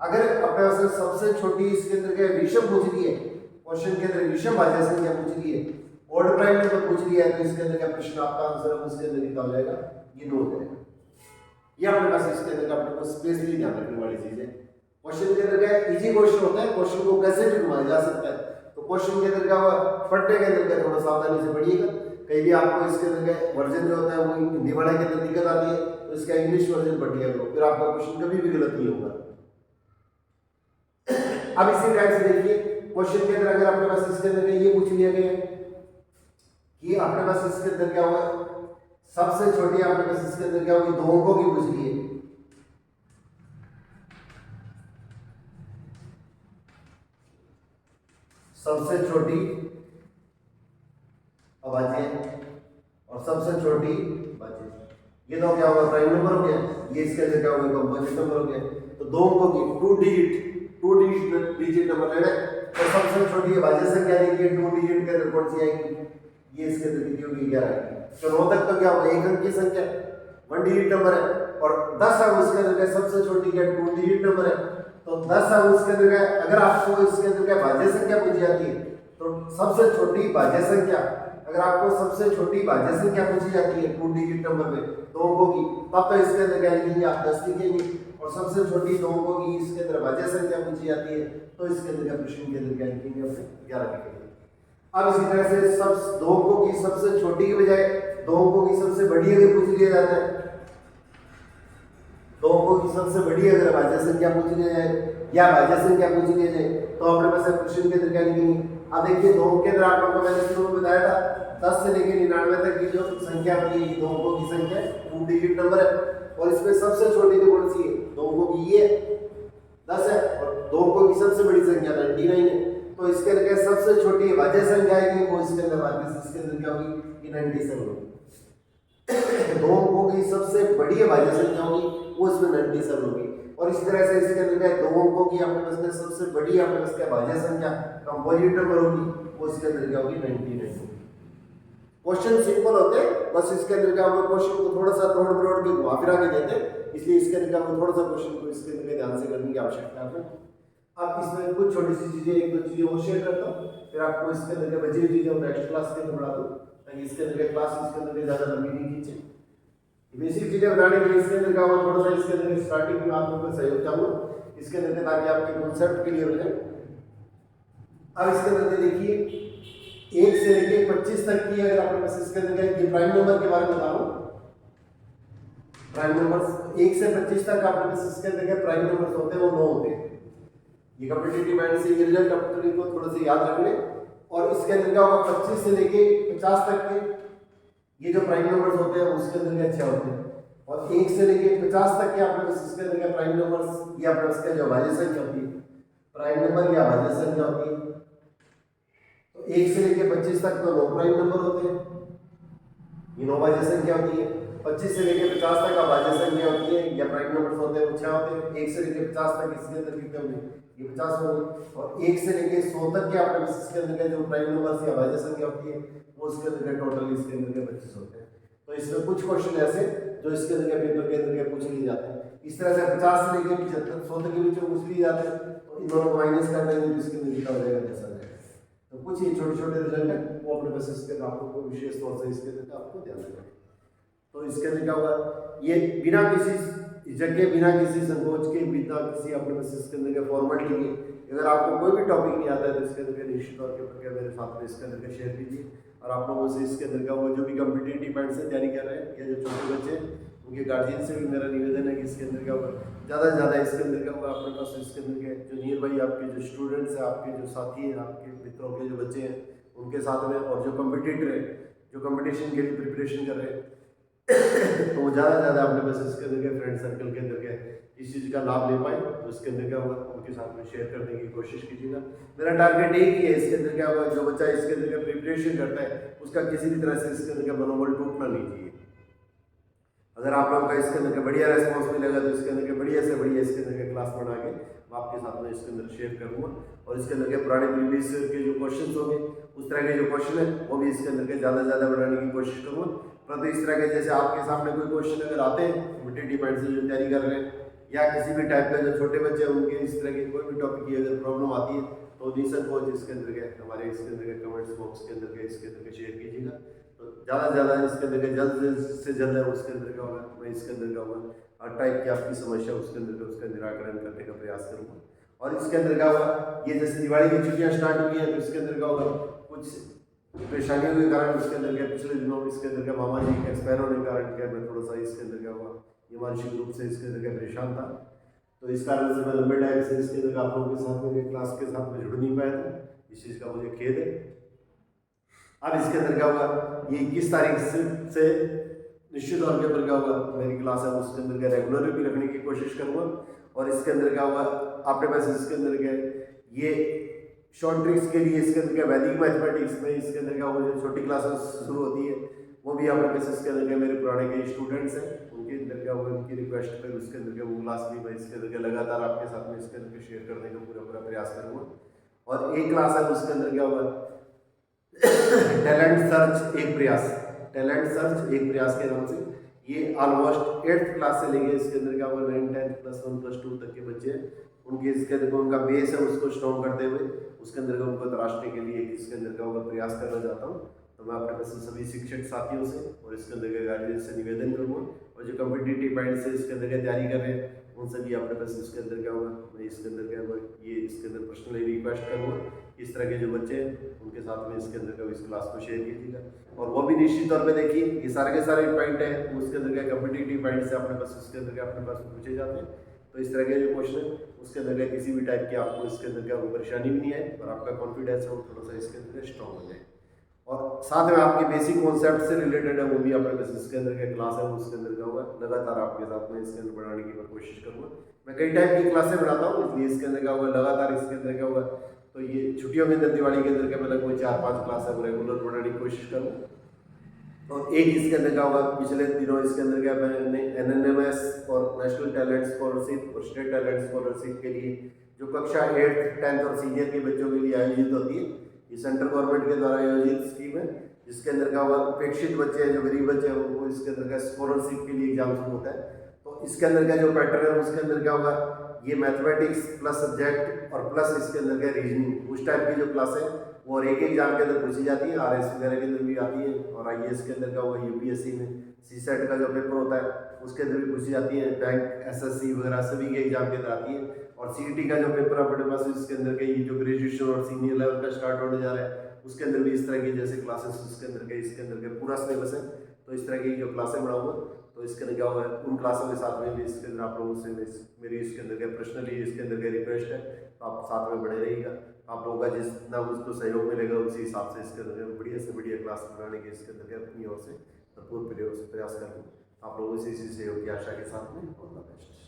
अगर अपने पास सबसे छोटी इसके अंदर क्या विषम पूछ ली है, क्वेश्चन के अंदर विषम भाज्य संख्या पूछ ली है, ऑड प्राइम नंबर पूछ लिया है, तो इसके अंदर क्या प्रश्न आपका आंसर है उसके अंदर निकल जाएगा, ये 9 हो जाएगा। ये अपने पास इसके अंदर अपने को स्पेशली ध्यान रखने वाली चीज है। क्वेश्चन के अंदर क्या इजी क्वेश्चन होता है, क्वेश्चन को कैसे भी घुमाया जा सकता है, तो क्वेश्चन के अंदर क्या हुआ पढ़ने के अंदर क्या थोड़ा सावधानी से पढ़िएगा, कहीं भी आपको इसके अंदर वर्जन जो होता है वो हिंदी पढ़ाई के अंदर दिक्कत आती है तो इसका इंग्लिश वर्जन पढ़ लिया करो, फिर आपका क्वेश्चन कभी भी गलत नहीं होगा। अब इसी टाइप से देखिए क्वेश्चन के अंदर अगर आपके पास इसके अंदर ये पूछ लिया गया कि आपके पास इसके अंदर क्या हुआ, सबसे छोटी आपके पास इसके अंदर क्या होगी 2 अंकों की पूछ ली है, सबसे छोटी अभाज्य और सबसे छोटी भाज्य, ये तो क्या होगा प्राइम नंबर हो गया, ये इसके अंदर क्या होगा कंपोजिट नंबर हो गया, तो 2 अंकों की 2 डिजिट नंबर लेना है, तो सबसे छोटी अभाज्य संख्या देखिए 2 डिजिट के अंदर कौन सी आएगी, ये इसके अंदर कितनी होगी 11 आएगी। तो 9 तक तो क्या होगा 1 अंक की संख्या 1 डिजिट नंबर है, और 10 अंक उसके अंदर सबसे छोटी क्या 2 डिजिट नंबर है, तो 10 अंक उसके अंदर अगर आपको इसके अंदर क्या भाज्य संख्या पूछी जाती है, तो सबसे छोटी भाज्य संख्या अगर आपको सबसे छोटी भाज्य संख्या पूछी जाती है 2 डिजिट नंबर में 2 अंकों की, तब तो इसके अंदर क्या लिखेंगे आप 10 लिखेंगे, और सबसे छोटी 2 अंकों की इसके अंदर भाज्य संख्या पूछी जाती है तो इसके अंदर क्या प्रश्न के अंदर क्या लिखेंगे अपने 11 लिखेंगे। अब इसी तरह से सब 2 अंकों की सबसे छोटी के बजाय 2 अंकों की सबसे बड़ी अगर पूछ लिया जाता है, 2 अंकों की सबसे बड़ी अगर भाज्य संख्या पूछ लिया जाए या भाज्य संख्या पूछ लिया जाए तो अपने पास प्रश्न के अंदर क्या लिखेंगे। अब देखिए 2 के अंदर आप लोगों को मैंने शुरू में बताया था 10 से लेकर 99 तक की जो संख्या होती है 2 अंकों की संख्या 2 डिजिट नंबर है, और इसमें सबसे छोटी तो कौन सी है 2 अंकों की ये 10 है, और 2 अंकों की सबसे बड़ी संख्या 99 है, तो इसके अंदर सबसे छोटी भाज्य संख्या आएगी वो इसके अंदर वापस इसके अंदर क्या होगी ये 97 होगी। 2 अंकों की सबसे बड़ी भाज्य संख्या होगी वो इसमें 97 होगी, और इसी तरह से इसके अंदर क्या 2 अंकों की आपके पास में सबसे बड़ी आपके पास क्या भाज्य संख्या कंपोजिट नंबर होगी वो इसके अंदर क्या होगी 99 होगी। क्वेश्चन सिंपल होते हैं, बस इसके अंदर क्या होगा, क्वेश्चन को थोड़ा सा तोड़ मरोड़ के घुमा फिरा के देते हैं, इसलिए इसके अंदर क्या होगा, थोड़ा सा क्वेश्चन को इसके अंदर ध्यान से करने की आवश्यकता है। अब इसमें कुछ छोटी सी चीजें, एक दो चीजें और शेयर करता हूँ, फिर आपको इसके अंदर बची हुई चीजें नेक्स्ट क्लास के अंदर बढ़ा दूँ, ताकि इसके अंदर क्लास इसके अंदर ज्यादा लंबी नहीं खींचे। बेसिक चीजें बताने के लिए इसके अंदर क्या होगा, थोड़ा सा इसके अंदर स्टार्टिंग में आप लोगों को सहयोग चाहूंगा इसके अंदर, ताकि आपके कॉन्सेप्ट क्लियर हो जाए। अब इसके अंदर देखिए 1 से लेके 25 तक की अगर आपके पास इसके अंदर ये प्राइम नंबर के बारे में बता रहा हूं, प्राइम नंबर्स 1 से 25 तक आपके पास इसके अंदर प्राइम नंबर्स होते हैं वो 9 होते हैं। ये कॉम्पिटिटिव माइंड से ये रिजल्ट अपने को थोड़ा सा याद रख लें। और इसके अंदर क्या होगा, 25 से लेके 50 तक के ये जो प्राइम नंबर्स होते हैं उसके अंदर अच्छे होते हैं। और 1 से लेके 50 तक के आपके पास इसके अंदर प्राइम नंबर्स या आपके पास जो अभाज्य संख्या होती है, प्राइम नंबर या अभाज्य संख्या होती है। तो 1 से लेके 25 तक तो 9 प्राइम नंबर होते हैं, ये 9 अभाज्य संख्या होती है। 25 से लेके 50 तक अभाज्य संख्या होती है या प्राइम नंबर्स होते हैं वो 6 होते हैं। 1 से लेके 50 तक इसके अंदर कितने होंगे, ये 50 होंगे। और 1 से लेके 100 तक के आपके पास इसके अंदर जो प्राइम नंबर्स या अभाज्य संख्या होती है वो उसके अंदर टोटल इसके अंदर 25 होते हैं। तो इसमें कुछ क्वेश्चन ऐसे जो इसके अंदर पेपर के अंदर पूछ लिए जाते हैं। इस तरह से 50 से लेके 75 100 तक के बीच में पूछ लिए जाते हैं। तो इन दोनों को माइनस कर देंगे तो इसके अंदर लिखा हो जाएगा जैसा जाएगा। तो कुछ ये छोटे छोटे रिजल्ट है वो अपने पास इसके अंदर आपको विशेष तौर से इसके अंदर आपको ध्यान रखना है। तो इसके अंदर क्या होगा, ये बिना किसी जगह, बिना किसी संकोच के, बिना किसी अपने पास इसके अंदर के फॉर्मेट लिए, अगर आपको कोई भी टॉपिक नहीं आता है तो इसके अंदर निश्चित तौर के मेरे साथ में इसके अंदर शेयर कीजिए। और आप लोगों से इसके अंदर का वो जो भी कॉम्पिटिटिव माइंड से तैयारी कर रहे हैं या जो छोटे बच्चे हैं उनके गार्जियन से भी मेरा निवेदन है कि इसके अंदर क्या होगा, ज़्यादा से ज़्यादा इसके अंदर क्या होगा अपने पास इसके अंदर के जो नियर बाई आपके जो स्टूडेंट्स हैं, आपके जो साथी हैं, आपके मित्रों के जो बच्चे हैं उनके साथ में, और जो कॉम्पिटिटर हैं जो कॉम्पिटिशन के लिए प्रिपरेशन कर रहे हैं तो वो ज़्यादा से ज़्यादा अपने पास इसके अंदर के फ्रेंड सर्कल के अंदर के इस चीज़ का लाभ ले पाए। तो इसके अंदर क्या होगा, उनके साथ में शेयर करने की कोशिश कीजिएगा। मेरा टारगेट एक ही है, इसके अंदर क्या होगा, जो बच्चा इसके अंदर का प्रिपरेशन करता है उसका किसी भी तरह से इसके अंदर का मनोबल टूटना नहीं चाहिए। अगर आप लोगों का इसके अंदर का बढ़िया रेस्पॉन्स मिलेगा तो इसके अंदर के बढ़िया से बढ़िया इसके अंदर के क्लास बना के मैं आपके साथ में इसके अंदर शेयर करूँगा। और इसके अंदर के पुराने प्रीवियस ईयर के जो क्वेश्चन होंगे उस तरह के जो क्वेश्चन है वो भी इसके अंदर के ज़्यादा से ज़्यादा बढ़ाने की कोशिश करूँगा। परंतु इस तरह के जैसे आपके सामने कोई क्वेश्चन अगर आते हैं कॉम्पिटिटिव माइंड से जो तैयारी कर रहे हैं या किसी भी टाइप का जो छोटे बच्चे हैं उनके इस तरह की कोई भी टॉपिक की अगर प्रॉब्लम आती है तो निसंकोच इसके अंदर के हमारे इसके अंदर के कमेंट्स बॉक्स के अंदर के इसके अंदर के शेयर कीजिएगा। तो ज़्यादा से ज़्यादा इसके अंदर के जल्द से जल्द है उसके अंदर का होगा, मैं इसके अंदर का होगा हर टाइप की आपकी समस्या उसके अंदर का उसका निराकरण करने का प्रयास करूँगा। और इसके अंदर क्या होगा, ये जैसे दिवाली की छुट्टियाँ स्टार्ट हुई हैं तो इसके अंदर क्या होगा, कुछ परेशानियों के कारण इसके अंदर क्या पिछले दिनों इसके अंदर क्या मामा जी के एक्सपायर होने के कारण क्या मैं थोड़ा सा इसके अंदर क्या हुआ ये मानसिक रूप से इसके अंदर क्या परेशान था। तो इस कारण से मैं लंबे टाइम से इसके अंदर आप लोगों के साथ में क्लास के साथ में जुड़ नहीं पाया था, इस चीज़ का मुझे खेद है। अब इसके अंदर क्या होगा, ये 21 तारीख से निश्चित तौर के ऊपर क्या होगा मेरी क्लास है उसके अंदर क्या रेगुलर भी रखने की कोशिश करूँगा। और इसके अंदर क्या होगा आपने पास इसके अंदर क्या ये शॉर्ट ट्रिक्स के लिए इसके अंदर क्या वैदिक मैथमेटिक्स में इसके अंदर क्या होगा जो छोटी क्लासेस शुरू होती है वो भी आपने पास इसके अंदर क्या मेरे पुराने के स्टूडेंट्स हैं उनके अंदर क्या होगा उनकी रिक्वेस्ट पर उसके अंदर क्या वो क्लास भी मैं इसके अंदर क्या लगातार आपके साथ में इसके अंदर शेयर करने का पूरा प्रयास करूँगा। और एक क्लास है उसके अंदर क्या होगा टैलेंट सर्च एक प्रयास, टैलेंट सर्च एक प्रयास के नाम से ये ऑलमोस्ट 8th क्लास से लेके इसके अंदर क्या होगा 9th 10th +1 +2 तक के बच्चे हैं उनके इसके अंदर उनका बेस है उसको स्ट्रॉन्ग करते हुए उसके अंदर उनको तराशने के लिए इसके अंदर का होगा प्रयास करना चाहता हूँ। तो मैं अपने पास सभी शिक्षक साथियों से और इसके अंदर के गार्जियन से निवेदन करूँगा और जो कॉम्पिटिटिव माइंड से इसके अंदर क्या तैयारी कर रहे हैं उनसे भी अपने पास इसके अंदर क्या होगा मैं इसके अंदर क्या होगा ये इसके अंदर पर्सनली रिक्वेस्ट करूँगा इस तरह के जो बच्चे हैं उनके साथ में इसके अंदर का इस क्लास को शेयर कीजिएगा। और वो भी निश्चित तौर पे देखिए ये सारे के सारे पॉइंट है उसके अंदर क्या कॉम्पिटिटिव माइंड से अपने पास उसके अंदर क्या अपने पास पूछे जाते हैं। तो इस तरह के जो क्वेश्चन है उसके अंदर क्या किसी भी टाइप की आपको इसके अंदर क्या परेशानी भी नहीं आए और आपका कॉन्फिडेंस है वो थोड़ा सा इसके अंदर स्ट्रॉन्ग हो जाए। और साथ में आपके बेसिक कॉन्सेप्ट से रिलेटेड है वो भी अपने पास इसके अंदर क्या क्लास है उसके अंदर क्या होगा लगातार आपके साथ में इसके अंदर बढ़ाने की मैं कोशिश करूँगा। मैं कई टाइप की क्लासें बढ़ाता हूँ इसलिए इसके अंदर क्या होगा लगातार इसके अंदर क्या होगा तो ये छुट्टियों के अंदर दिवाली के अंदर क्या मैं लगभग 4-5 क्लास है रेगुलर बढ़ाने की कोशिश करूँ। और एक इसके अंदर क्या होगा पिछले दिनों इसके अंदर क्या मैंने NNMS और नेशनल टैलेंट स्कॉलरशिप और स्टेट टैलेंट स्कॉलरशिप के लिए जो कक्षा 8th 10th और सीनियर के बच्चों के लिए आयोजित होती है ये सेंट्रल गवर्नमेंट के द्वारा आयोजित स्कीम है। जिसके अंदर क्या होगा, उपेक्षित बच्चे हैं, जो गरीब बच्चे हैं, उनको इसके अंदर का स्कॉलरशिप के लिए एग्जाम शुरू होता है। तो इसके अंदर का जो पैटर्न है उसके अंदर क्या होगा, ये मैथमेटिक्स प्लस सब्जेक्ट और प्लस इसके अंदर का रीजनिंग, उस टाइप की जो क्लास है वो और एक एग्जाम के अंदर पूछी जाती है, आरएस वगैरह के अंदर भी आती है, और आईएएस के अंदर क्या होगा, यूपीएससी में सीसेट का जो पेपर होता है उसके अंदर भी पूछी जाती है, बैंक एसएससी वगैरह सभी के एग्जाम के अंदर आती है। और सीईटी का जो पेपर अपने पास है इसके अंदर के ये जो ग्रेजुएशन और सीनियर लेवल का स्टार्ट होने जा रहा है उसके अंदर भी इस तरह की जैसे क्लासेस उसके अंदर के इसके अंदर के पूरा सिलेबस है। तो इस तरह की जो क्लासें बढ़ाऊंगा तो इसके अंदर क्या होगा, उन क्लासों के साथ में भी इसके अंदर आप लोगों से मेरी इसके अंदर के पर्सनली इसके अंदर के रिक्वेस्ट है, तो आप साथ में बने रहिएगा। आप लोगों का जितना उसको सहयोग मिलेगा उसी हिसाब से इसके अंदर बढ़िया से बढ़िया क्लास बनाने के इसके अंदर अपनी ओर से भरपूर प्रयास करूँ। आप लोगों से इसी सहयोग की आशा के साथ में ऑल द बेस्ट।